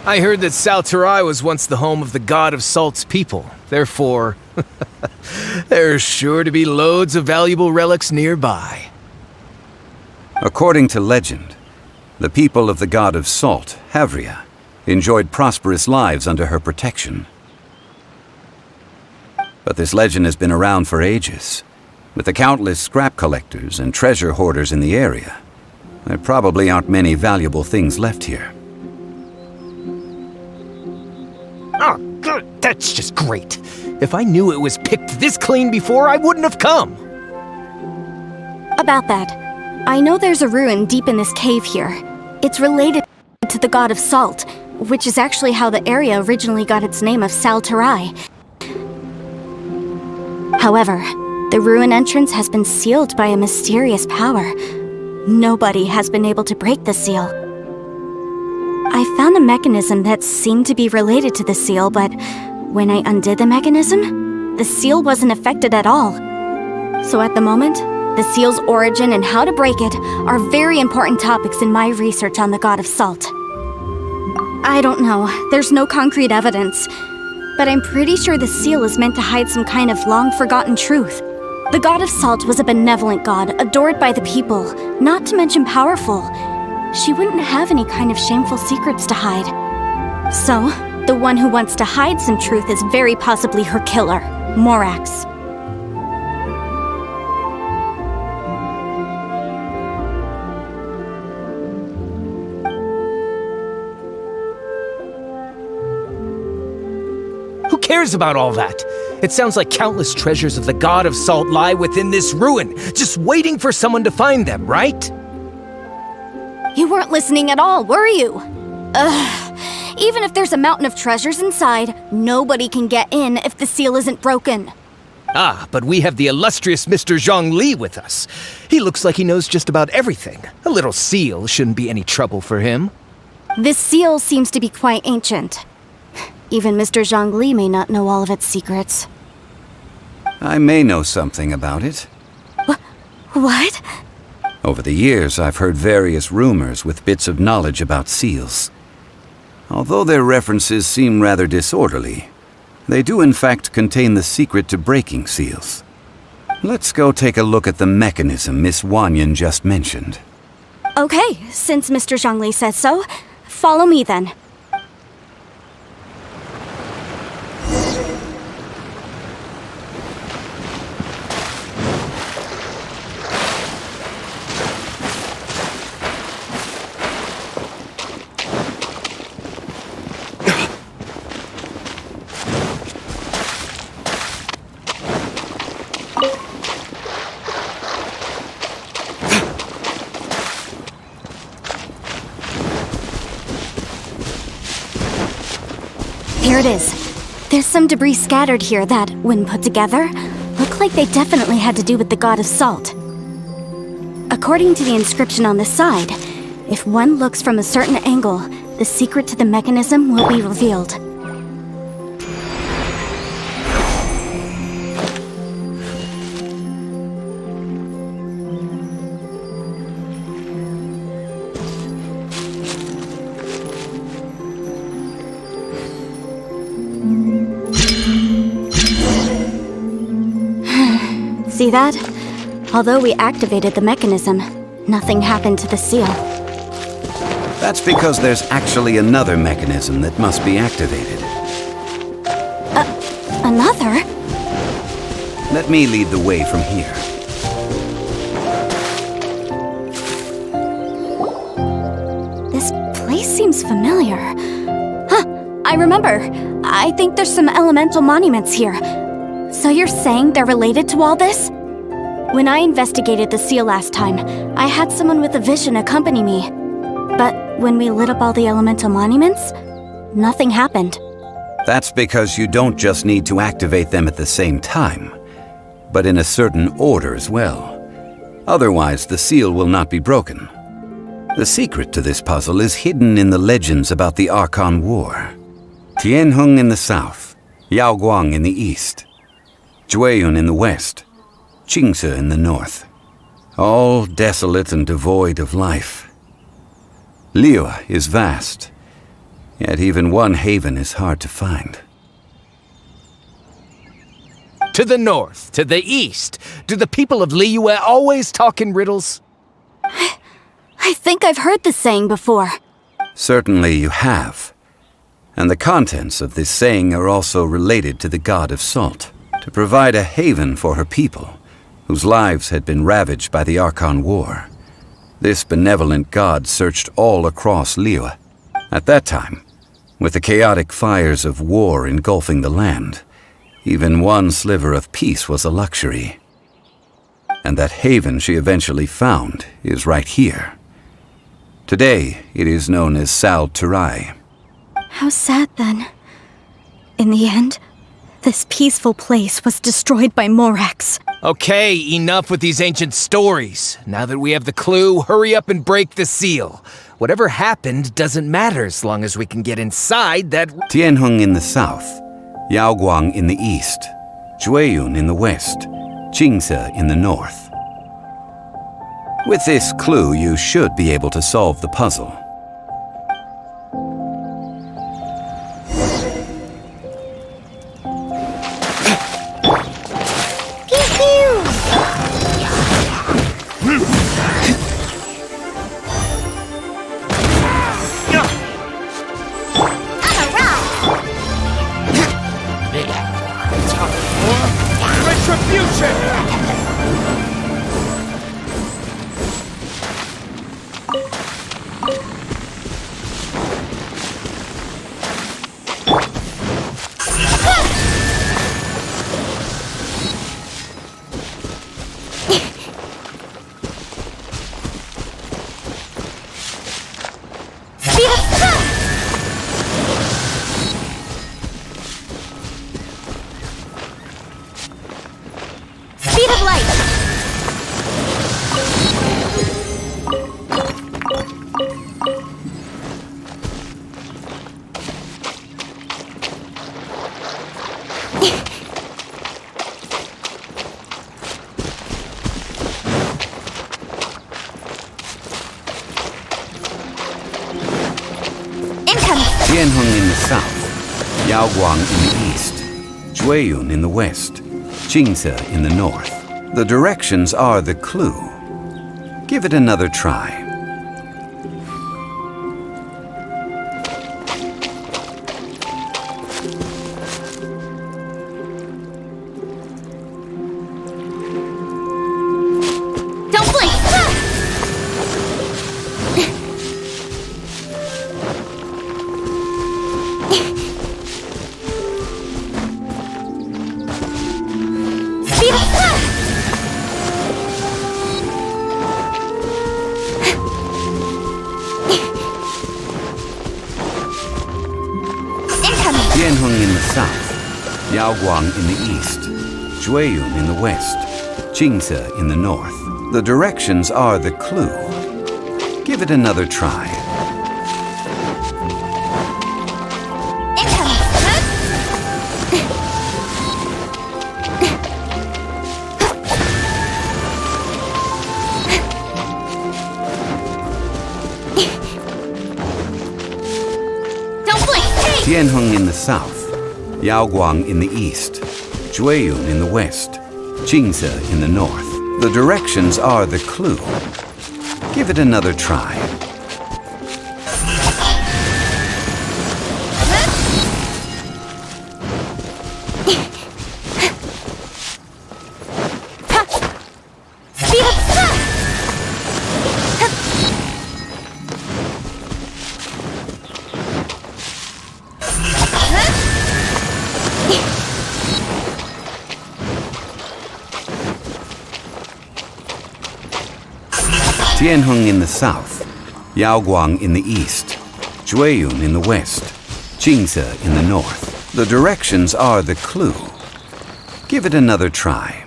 I heard that Salterai was once the home of the god of Salt's people. Therefore, there's sure to be loads of valuable relics nearby. According to legend, the people of the god of Salt, Havria, enjoyed prosperous lives under her protection. But this legend has been around for ages. With the countless scrap collectors and treasure hoarders in the area, there probably aren't many valuable things left here. Oh, good. That's just great. If I knew it was picked this clean before, I wouldn't have come. About that, I know there's a ruin deep in this cave here. It's related to the god of Salt, which is actually how the area originally got its name of Salterai. However, the ruin entrance has been sealed by a mysterious power. Nobody has been able to break the seal. I found a mechanism that seemed to be related to the seal, but when I undid the mechanism, the seal wasn't affected at all. So at the moment, the seal's origin and how to break it are very important topics in my research on the god of Salt. I don't know, there's no concrete evidence, but I'm pretty sure the seal is meant to hide some kind of long-forgotten truth. The god of Salt was a benevolent god, adored by the people, not to mention powerful. She wouldn't have any kind of shameful secrets to hide. So, the one who wants to hide some truth is very possibly her killer, Morax. Who cares about all that? It sounds like countless treasures of the god of Salt lie within this ruin, just waiting for someone to find them, right? You weren't listening at all, were you? Ugh. Even if there's a mountain of treasures inside, nobody can get in if the seal isn't broken. Ah, but we have the illustrious Mr. Zhongli with us. He looks like he knows just about everything. A little seal shouldn't be any trouble for him. This seal seems to be quite ancient. Even Mr. Zhongli may not know all of its secrets. I may know something about it. What? Over the years, I've heard various rumors with bits of knowledge about seals. Although their references seem rather disorderly, they do in fact contain the secret to breaking seals. Let's go take a look at the mechanism Miss Wanyan just mentioned. Okay, since Mr. Zhongli says so, follow me then. Here it is. There's some debris scattered here that, when put together, look like they definitely had to do with the god of Salt. According to the inscription on the side, if one looks from a certain angle, the secret to the mechanism will be revealed. See that? Although we activated the mechanism, nothing happened to the seal. That's because there's actually another mechanism that must be activated. Another? Let me lead the way from here. This place seems familiar. Huh, I remember. I think there's some elemental monuments here. So you're saying they're related to all this? When I investigated the seal last time, I had someone with a vision accompany me. But when we lit up all the elemental monuments, nothing happened. That's because you don't just need to activate them at the same time, but in a certain order as well. Otherwise, the seal will not be broken. The secret to this puzzle is hidden in the legends about the Archon War. Tianheng in the south, Yaoguang in the east, Jueyun in the west, Qingce in the north. All desolate and devoid of life. Liyue is vast, Yet even one haven is hard to find. To the north, to the east. Do the people of Liyue always talk in riddles? I think I've heard this saying before. Certainly you have. And the contents of this saying are also related to the god of salt, to provide a haven for her people, whose lives had been ravaged by the Archon War. This benevolent god searched all across Liyue. At that time, with the chaotic fires of war engulfing the land, even one sliver of peace was a luxury. And that haven she eventually found is right here. Today, it is known as Sal Turai. How sad then. In the end, this peaceful place was destroyed by Morax. Okay, enough with these ancient stories. Now that we have the clue, hurry up and break the seal. Whatever happened doesn't matter as long as we can get inside that... Tianheng in the south, Yaoguang in the east, Jueyun in the west, Jingze in the north. With this clue, you should be able to solve the puzzle. Speed of light! Tianheng in the south, Yaoguang in the east, Jueyun in the west, Jingze in the north. The directions are the clue. Give it another try. Don't blink! Speed of Tianheng in the south, Yaoguang in the east, Jueyun in the west, Jingze in the north. The directions are the clue. Give it another try. Tianheng in the south, Yaoguang in the east, Jueyun in the west, Jingze in the north. The directions are the clue. Give it another try. Tianheng in the south, Yaoguang in the east, Jueyun in the west, Jingze in the north. The directions are the clue. Give it another try.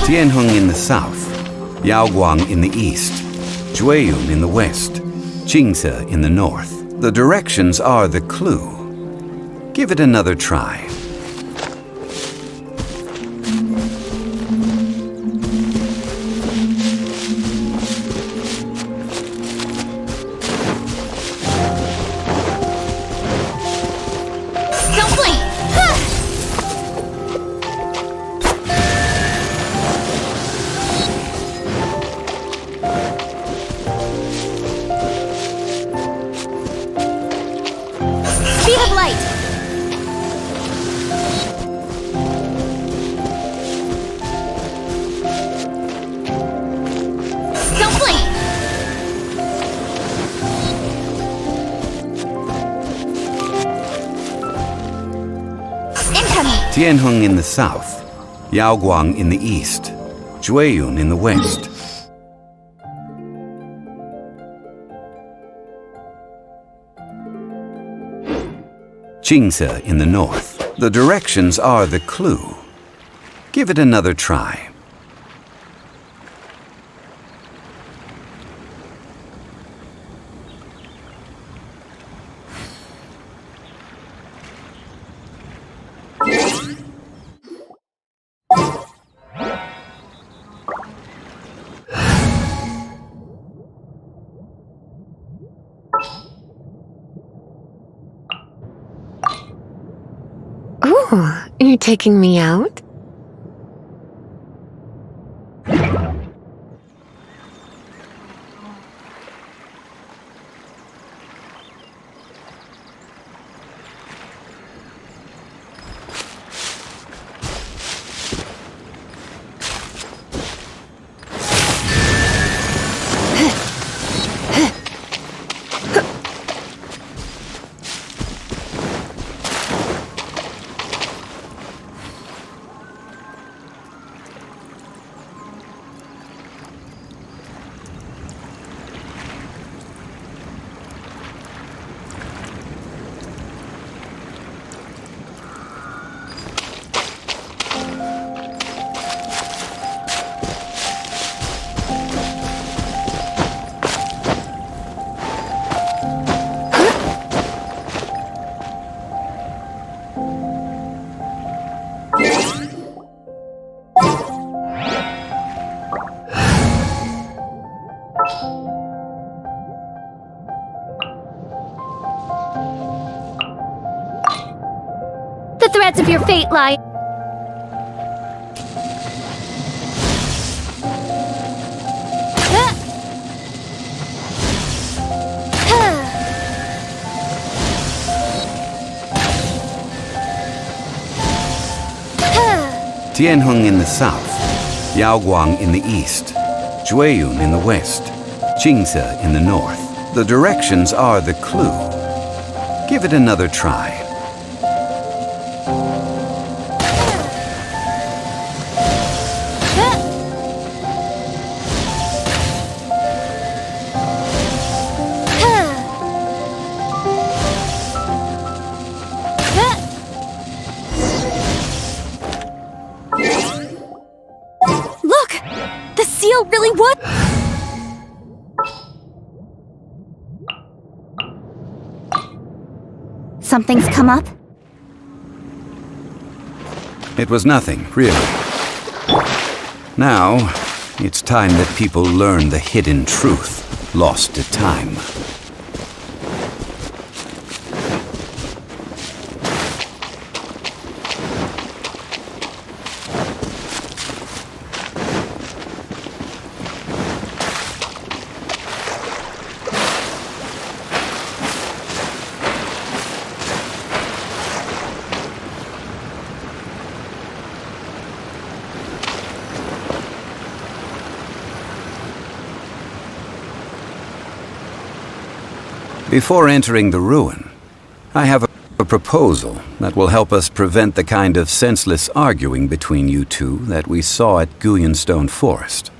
Tianheng in the south, Yaoguang in the east, Jueyun in the west, Qingce in the north. The directions are the clue. Give it another try. Don't blink! Speed of light! Don't blink! Incoming! Tianheng in the south, Yaoguang in the east, Jueyun in the west. Qingce in the north. The directions are the clue. Give it another try. Oh, you're taking me out? The threads of your fate lie. Tianheng in the south, Yaoguang in the east, Jueyun in the west, Qingce in the north. The directions are the clue. Give it another try. Look! The seal really would. Something's come up? It was nothing, really. Now, it's time that people learn the hidden truth lost to time. Before entering the ruin, I have a proposal that will help us prevent the kind of senseless arguing between you two that we saw at Guyenstone Forest.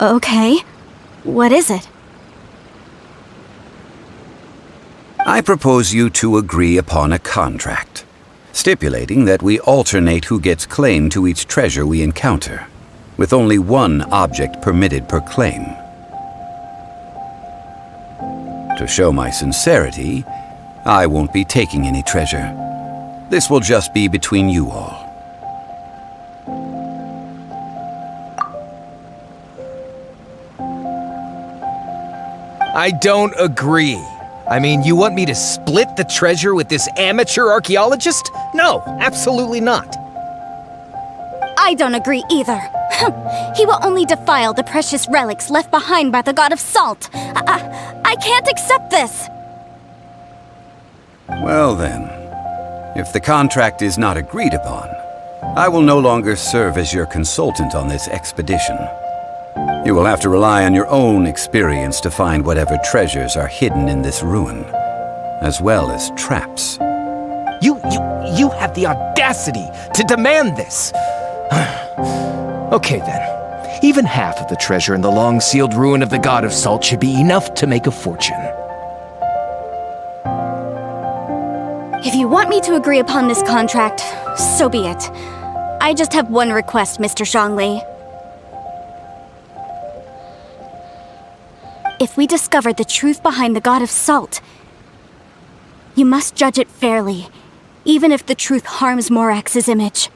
Okay. What is it? I propose you two agree upon a contract, stipulating that we alternate who gets claim to each treasure we encounter, with only one object permitted per claim. To show my sincerity, I won't be taking any treasure. This will just be between you all. I don't agree. I mean, you want me to split the treasure with this amateur archaeologist? No, absolutely not. I don't agree either. He will only defile the precious relics left behind by the god of salt. I can't accept this. Well then, if the contract is not agreed upon, I will no longer serve as your consultant on this expedition. You will have to rely on your own experience to find whatever treasures are hidden in this ruin, as well as traps. You have the audacity to demand this. Okay then. Even half of the treasure in the long-sealed ruin of the God of Salt should be enough to make a fortune. If you want me to agree upon this contract, so be it. I just have one request, Mr. Zhongli. If we discover the truth behind the God of Salt, you must judge it fairly, even if the truth harms Morax's image.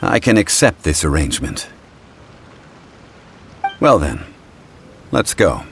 I can accept this arrangement. Well then, let's go.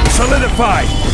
Solidify!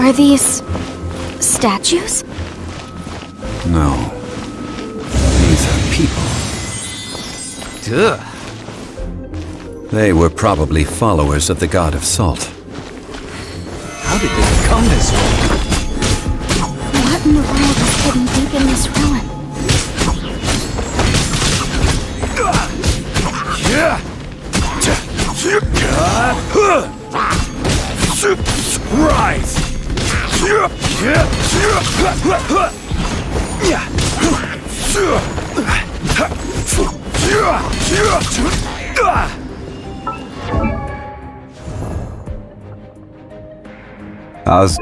Are these statues? No. These are people. Duh. They were probably followers of the god of salt. How did they become this way? What in the world is hidden deep in this ruin? Rise! How's...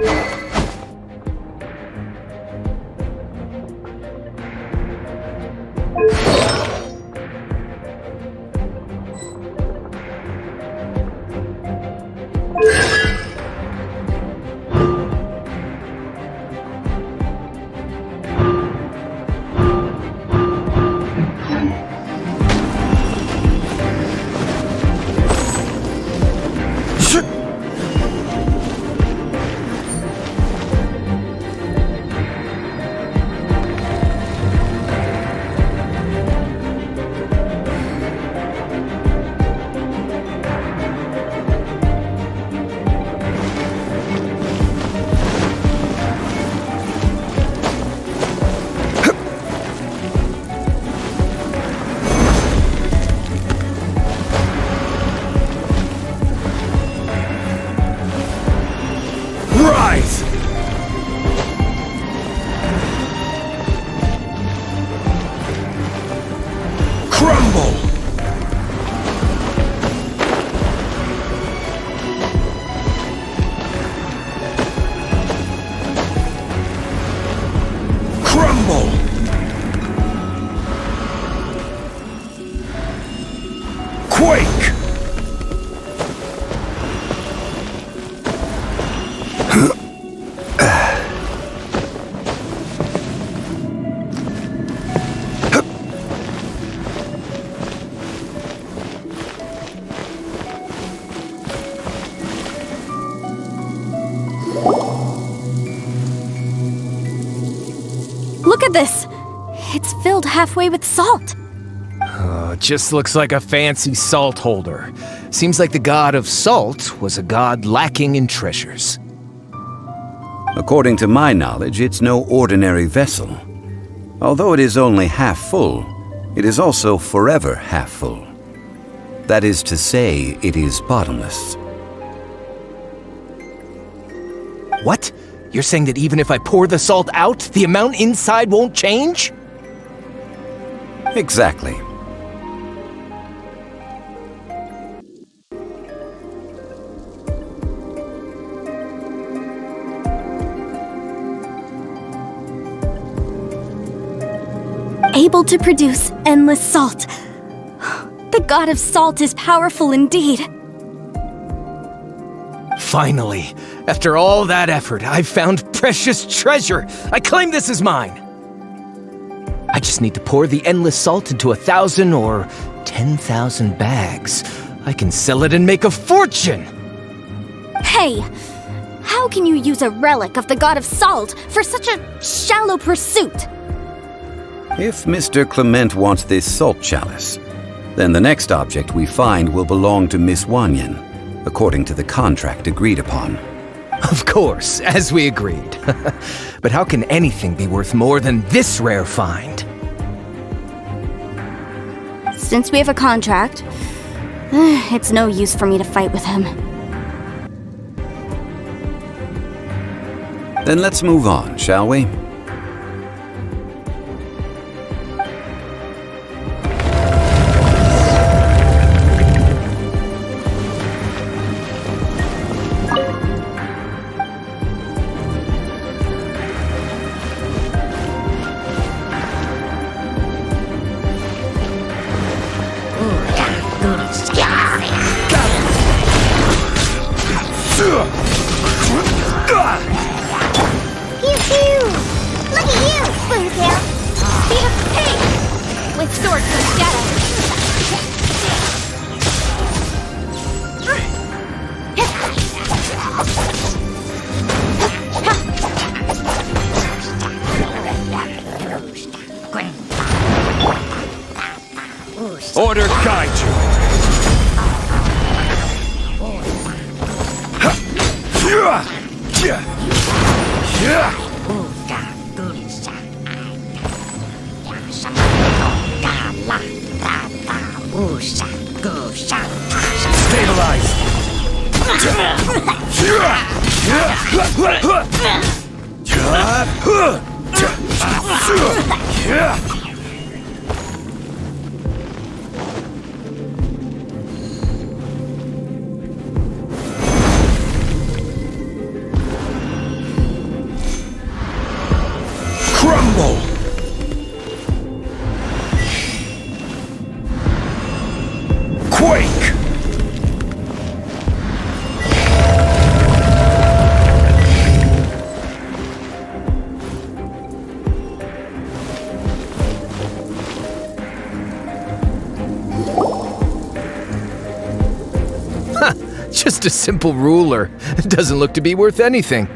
Rise! Crumble! Crumble! Quake! Look at this! It's filled halfway with salt. Just looks like a fancy salt holder. Seems like the god of salt was a god lacking in treasures. According to my knowledge, it's no ordinary vessel. Although it is only half full, it is also forever half full. That is to say, it is bottomless. What? You're saying that even if I pour the salt out, the amount inside won't change? Exactly. Able to produce endless salt. The god of salt is powerful indeed. Finally, after all that effort, I've found precious treasure. I claim this as mine. I just need to pour the endless salt into 1,000 or 10,000 bags. I can sell it and make a fortune! Hey! How can you use a relic of the god of salt for such a shallow pursuit? If Mr. Clement wants this salt chalice, then the next object we find will belong to Miss Wanyan, according to the contract agreed upon. Of course, as we agreed. But how can anything be worth more than this rare find? Since we have a contract, it's no use for me to fight with him. Then let's move on, shall we? With swords from shadow. Order guide you. Just a simple ruler. It doesn't look to be worth anything.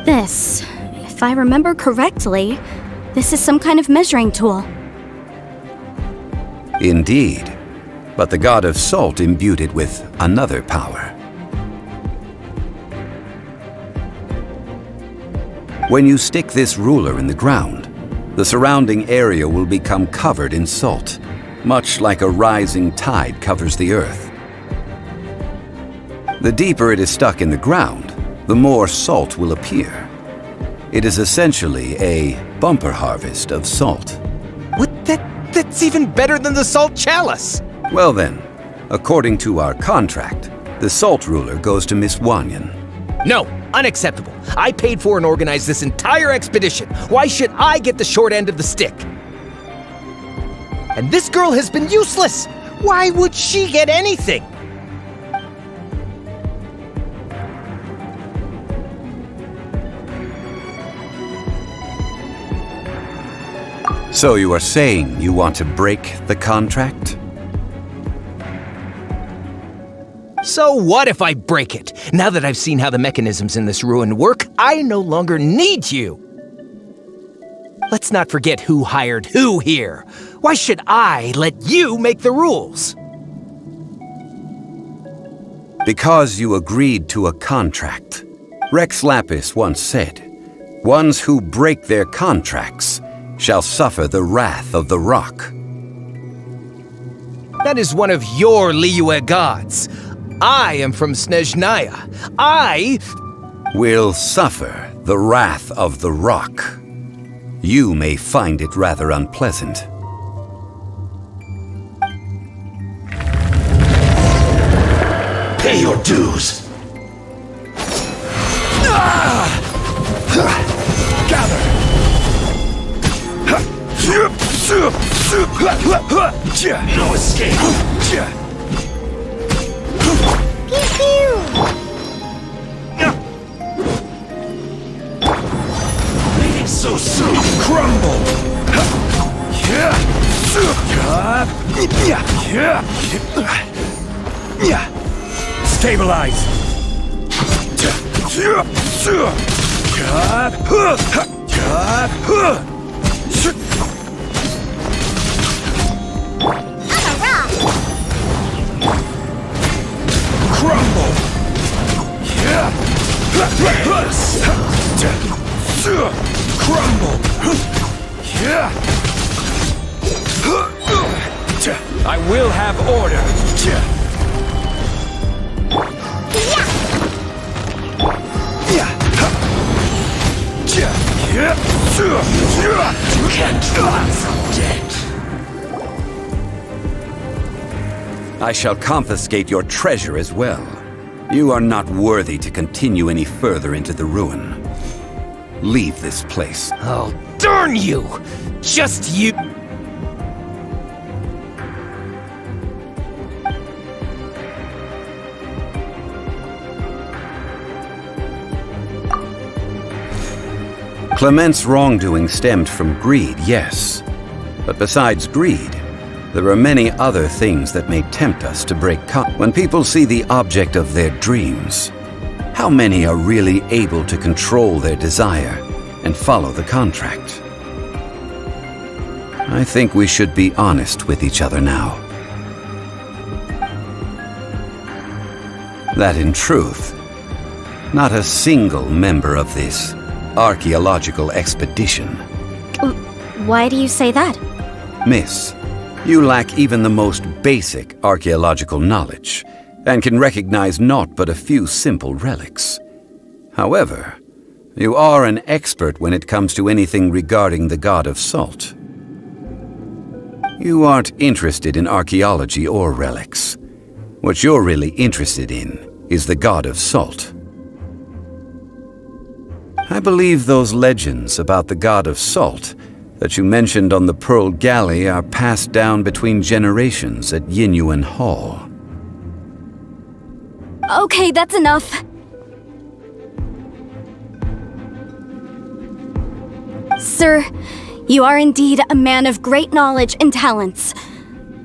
This, if I remember correctly, this is some kind of measuring tool. Indeed. But the god of salt imbued it with another power. When you stick this ruler in the ground, the surrounding area will become covered in salt, much like a rising tide covers the earth. The deeper it is stuck in the ground, the more salt will appear. It is essentially a bumper harvest of salt. What? That's even better than the salt chalice! Well then, according to our contract, the salt ruler goes to Miss Wanyan. No, unacceptable. I paid for and organized this entire expedition. Why should I get the short end of the stick? And this girl has been useless! Why would she get anything? So you are saying you want to break the contract? So what if I break it? Now that I've seen how the mechanisms in this ruin work, I no longer need you! Let's not forget who hired who here. Why should I let you make the rules? Because you agreed to a contract. Rex Lapis once said, "Ones who break their contracts shall suffer the wrath of the rock." That is one of your Liyue gods. I am from Snezhnaya. I will suffer the wrath of the rock. You may find it rather unpleasant. Pay your dues. Gather. No escape. Leaving so soon. Crumble. Stabilize. Crumble. Crumble. I will have order. You can't run from death. I shall confiscate your treasure as well. You are not worthy to continue any further into the ruin. Leave this place. Oh, darn you! Just you! Clement's wrongdoing stemmed from greed, yes. But besides greed, there are many other things that may tempt us to break when people see the object of their dreams. How many are really able to control their desire and follow the contract? I think we should be honest with each other now. That in truth, not a single member of this archaeological expedition. Why do you say that? Miss, you lack even the most basic archaeological knowledge, and can recognize naught but a few simple relics. However, you are an expert when it comes to anything regarding the god of salt. You aren't interested in archaeology or relics. What you're really interested in is the god of salt. I believe those legends about the god of salt that you mentioned on the Pearl Galley are passed down between generations at Yinyuan Hall. Okay, that's enough. Sir, you are indeed a man of great knowledge and talents.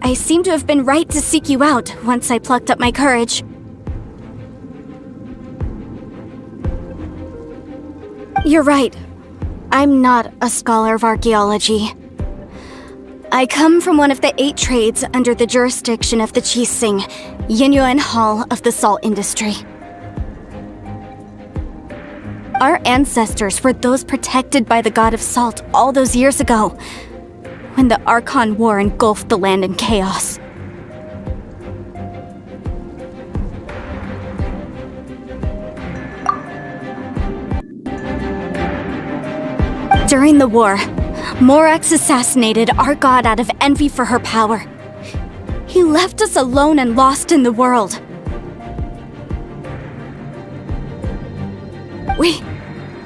I seem to have been right to seek you out once I plucked up my courage. You're right. I'm not a scholar of archaeology. I come from one of the 8 trades under the jurisdiction of the Qixing, Yinyuan Hall of the salt industry. Our ancestors were those protected by the god of salt all those years ago, when the Archon War engulfed the land in chaos. During the war, Morax assassinated our god out of envy for her power. He left us alone and lost in the world.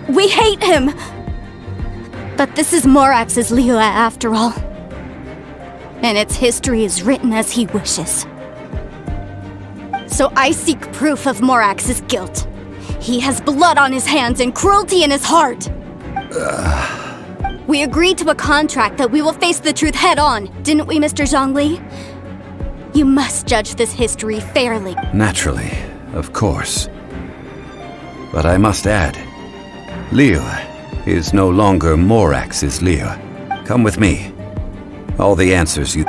We hate him! But this is Morax's Liyue after all. And its history is written as he wishes. So I seek proof of Morax's guilt. He has blood on his hands and cruelty in his heart. We agreed to a contract that we will face the truth head-on, didn't we, Mr. Zhongli? You must judge this history fairly. Naturally, of course. But I must add, Liyue is no longer Morax's Liyue. Come with me. All the answers you...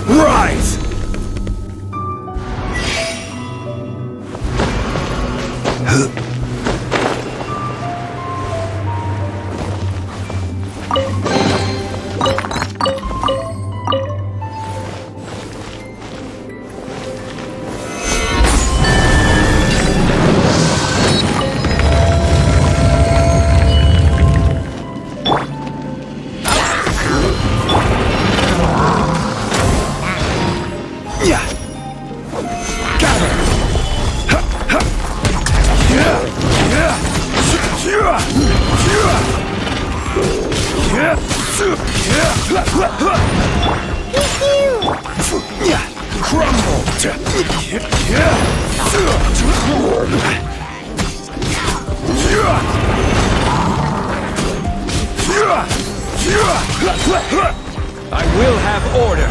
Rise! I will have order.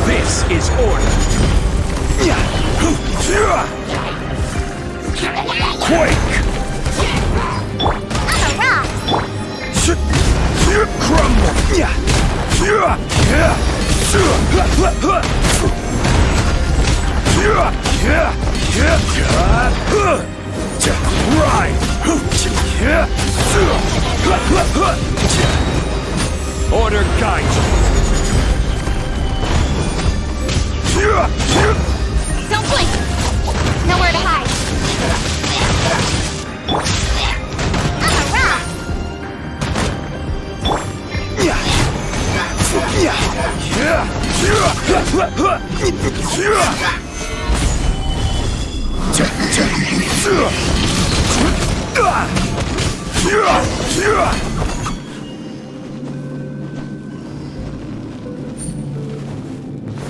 This is order. Quake! Crumble! Right! Order guide you. Don't blink! Nowhere to hide! I'm a rock!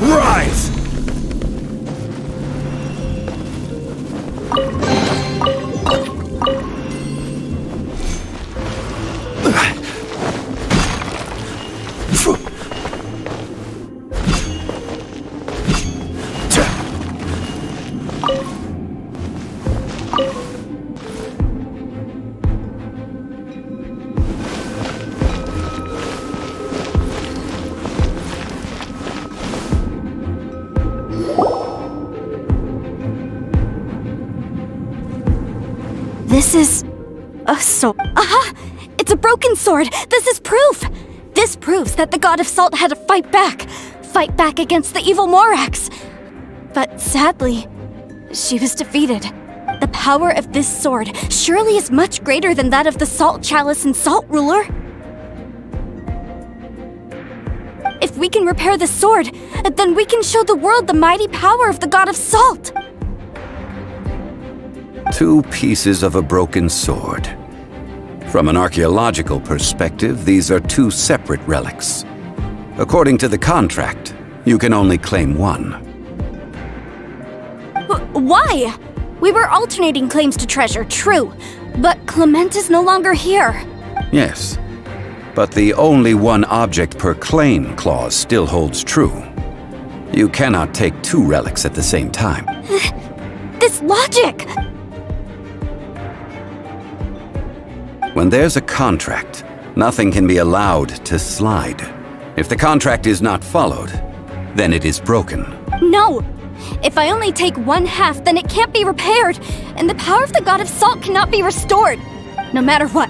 Rise! This is a sword. Aha! It's a broken sword! This is proof! This proves that the god of salt had to fight back. Fight back against the evil Morax. But sadly, she was defeated. The power of this sword surely is much greater than that of the Salt Chalice and Salt Ruler. If we can repair the sword, then we can show the world the mighty power of the god of salt. 2 pieces of a broken sword. From an archaeological perspective, these are 2 separate relics. According to the contract, you can only claim one. Why? We were alternating claims to treasure, true. But Clement is no longer here. Yes, but the only one object per claim clause still holds true. You cannot take 2 relics at the same time. This logic! When there's a contract, nothing can be allowed to slide. If the contract is not followed, then it is broken. No! If I only take 1/2, then it can't be repaired, and the power of the god of salt cannot be restored. No matter what,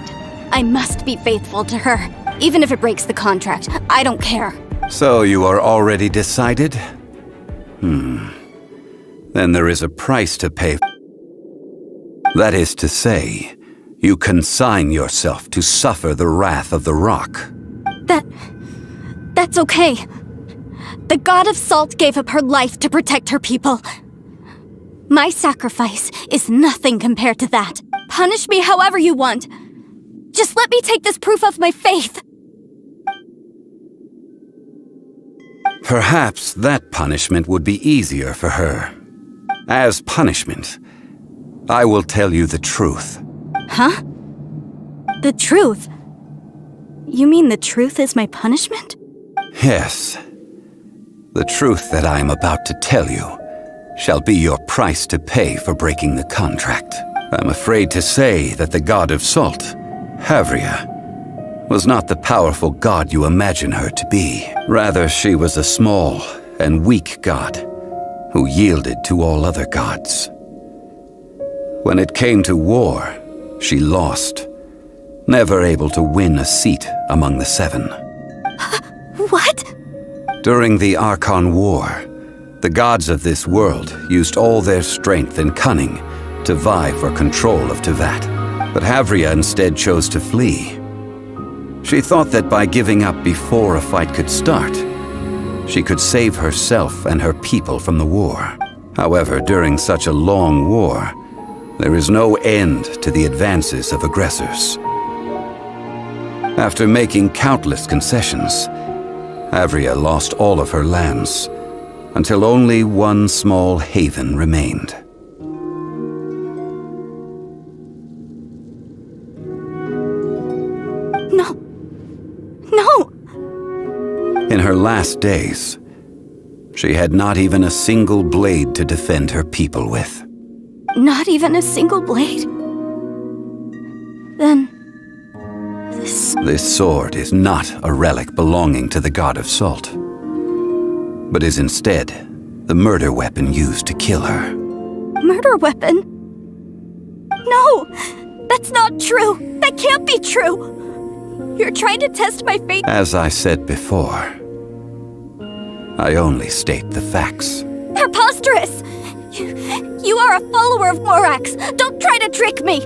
I must be faithful to her. Even if it breaks the contract, I don't care. So you are already decided? Then there is a price to pay. That is to say, you consign yourself to suffer the wrath of the rock. That's okay. The god of salt gave up her life to protect her people. My sacrifice is nothing compared to that. Punish me however you want. Just let me take this proof of my faith. Perhaps that punishment would be easier for her. As punishment, I will tell you the truth. Huh? The truth? You mean the truth is my punishment? Yes. The truth that I am about to tell you shall be your price to pay for breaking the contract. I'm afraid to say that the god of salt, Havria, was not the powerful god you imagine her to be. Rather, she was a small and weak god who yielded to all other gods. When it came to war, she lost, never able to win a seat among the 7. What? During the Archon War, the gods of this world used all their strength and cunning to vie for control of Tevat. But Havria instead chose to flee. She thought that by giving up before a fight could start, she could save herself and her people from the war. However, during such a long war, there is no end to the advances of aggressors. After making countless concessions, Havria lost all of her lands, until only one small haven remained. No! In her last days, she had not even a single blade to defend her people with. Not even a single blade? Then... This sword is not a relic belonging to the god of salt, but is instead the murder weapon used to kill her. Murder weapon? No! That's not true! That can't be true! You're trying to test my faith. As I said before, I only state the facts. Preposterous! You are a follower of Morax! Don't try to trick me!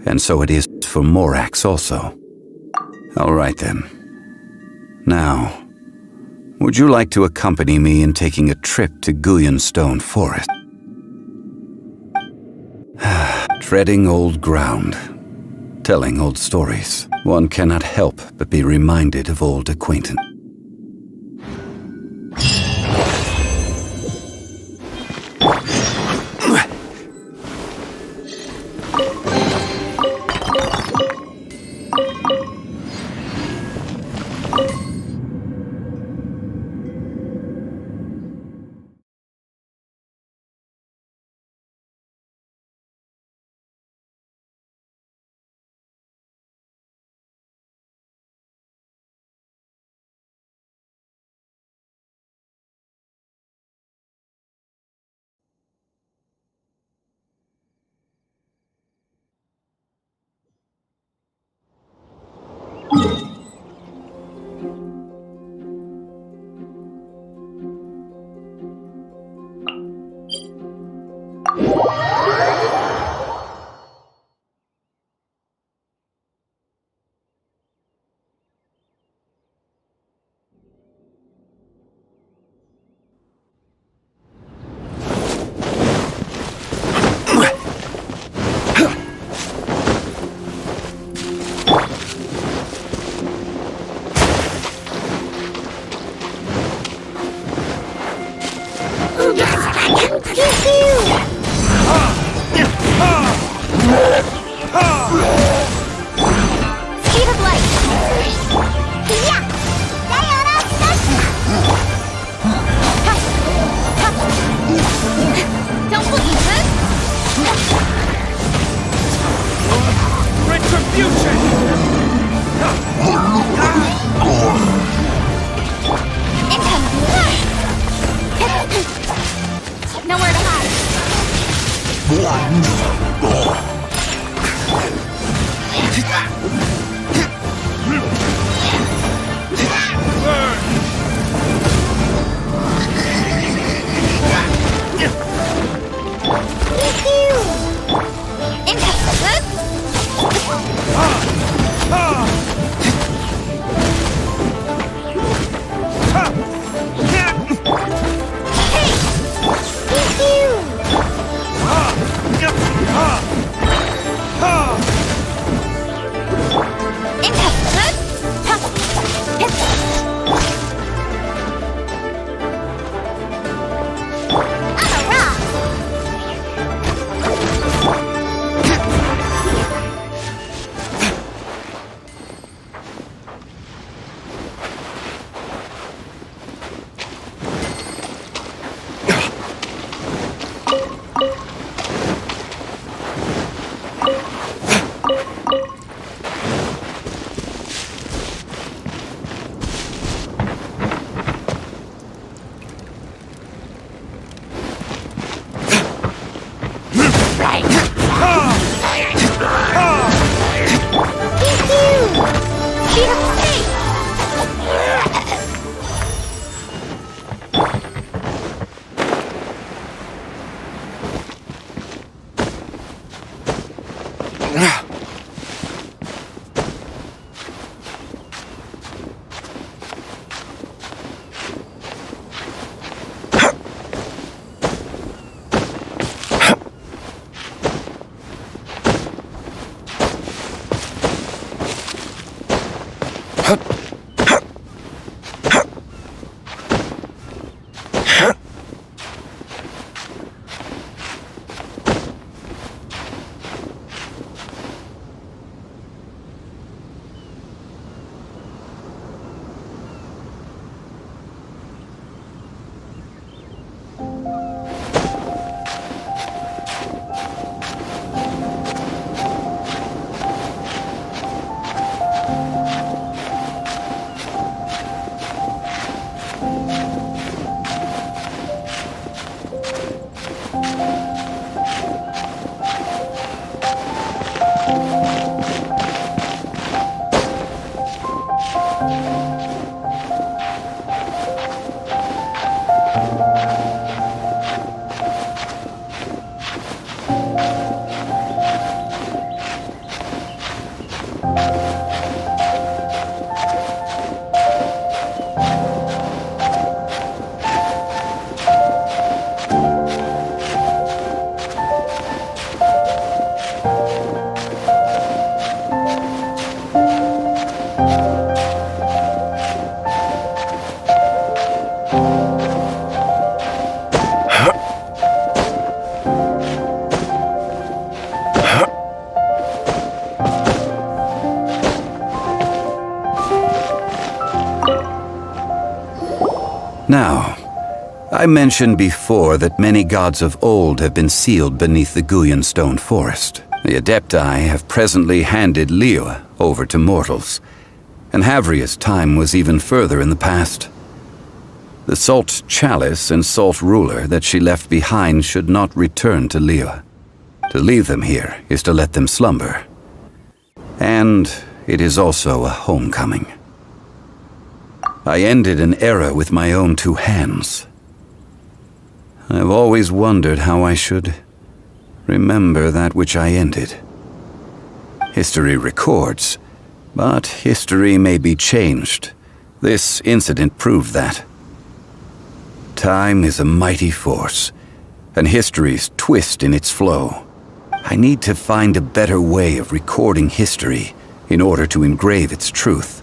And so it is for Morax also. All right then. Now, would you like to accompany me in taking a trip to Guyonstone Forest? Treading old ground, telling old stories. One cannot help but be reminded of old acquaintance. Speed of light. Yeah. Don't believe it. Retribution! Nowhere to hide. Now, I mentioned before that many gods of old have been sealed beneath the Guyan stone forest. The Adepti have presently handed Liyue over to mortals, and Havria's time was even further in the past. The Salt Chalice and Salt Ruler that she left behind should not return to Liyue. To leave them here is to let them slumber. And it is also a homecoming. I ended an era with my own two hands. I've always wondered how I should remember that which I ended. History records, but history may be changed. This incident proved that. Time is a mighty force, and history's twist in its flow. I need to find a better way of recording history in order to engrave its truth.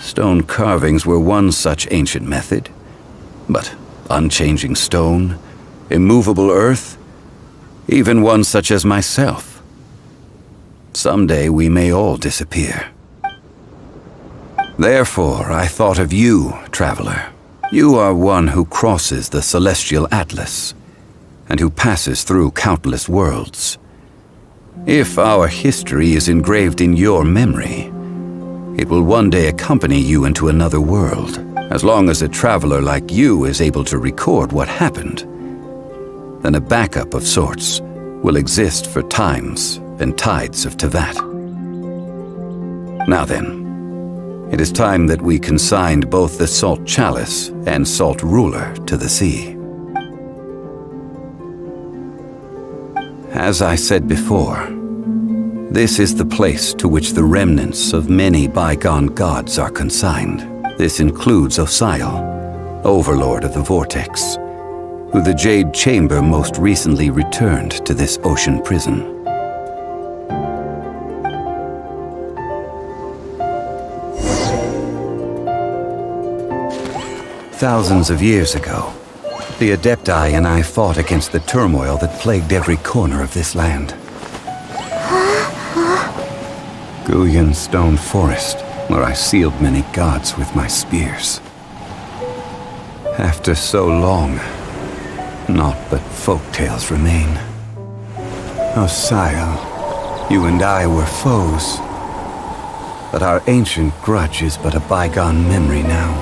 Stone carvings were one such ancient method, but unchanging stone, immovable earth, even one such as myself. Someday we may all disappear. Therefore, I thought of you, traveler. You are one who crosses the celestial atlas, and who passes through countless worlds. If our history is engraved in your memory, it will one day accompany you into another world. As long as a traveler like you is able to record what happened, then a backup of sorts will exist for times and tides of Tevat. Now then, it is time that we consigned both the Salt Chalice and Salt Ruler to the sea. As I said before, this is the place to which the remnants of many bygone gods are consigned. This includes Osial, Overlord of the Vortex, who the Jade Chamber most recently returned to this ocean prison. Thousands of years ago, the Adepti and I fought against the turmoil that plagued every corner of this land. Guyan Stone Forest, where I sealed many gods with my spears. After so long, naught but folktales remain. Osial, you and I were foes, but our ancient grudge is but a bygone memory now.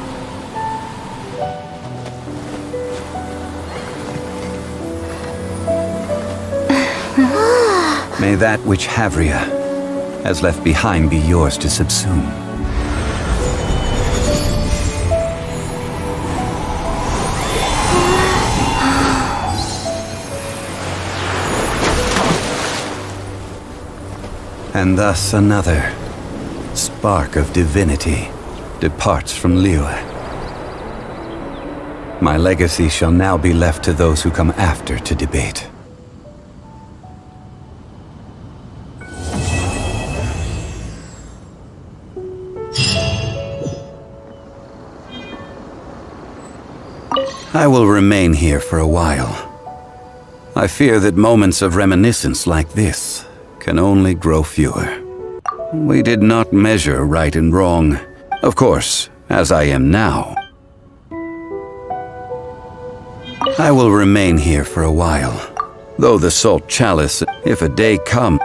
May that which Havria has left behind be yours to subsume. And thus another spark of divinity departs from Liyue. My legacy shall now be left to those who come after to debate. I will remain here for a while. I fear that moments of reminiscence like this can only grow fewer. We did not measure right and wrong, of course, as I am now. I will remain here for a while, though the Salt Chalice, if a day comes.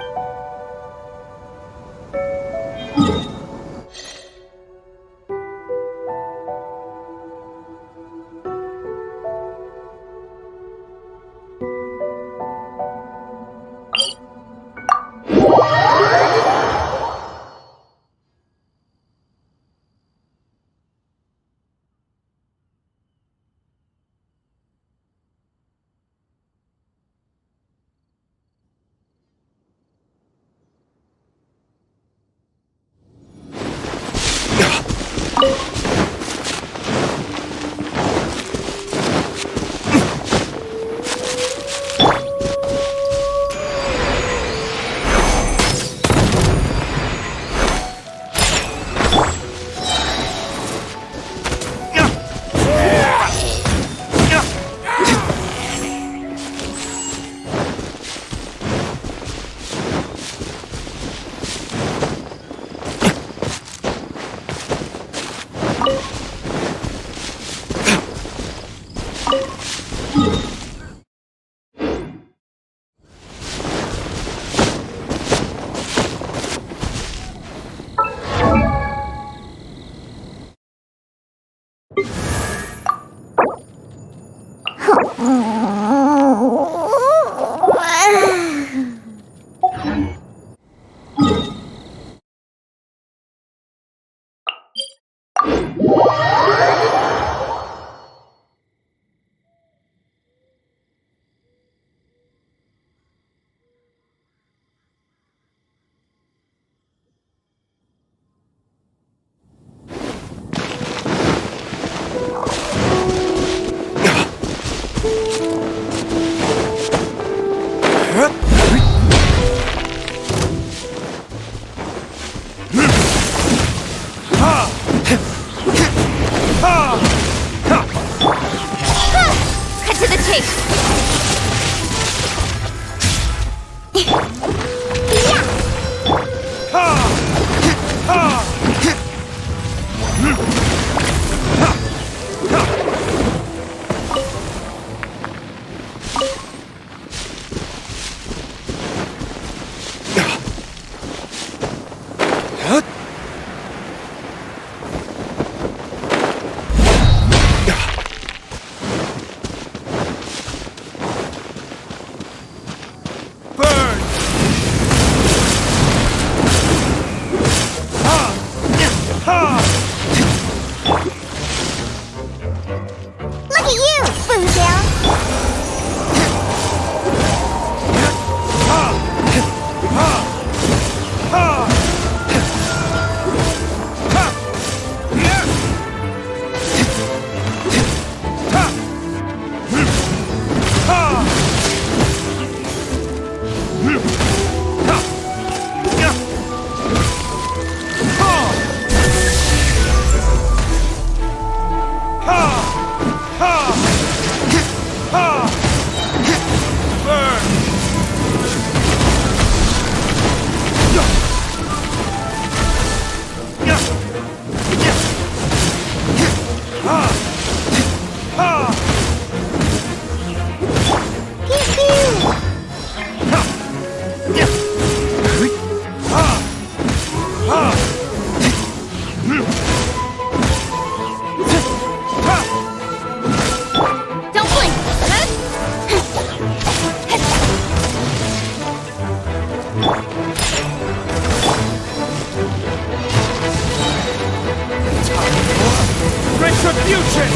retribution!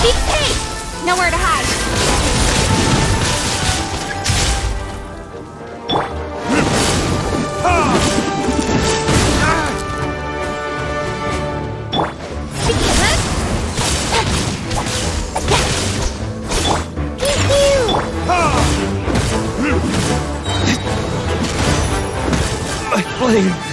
Keep pace! Nowhere to hide. My flame!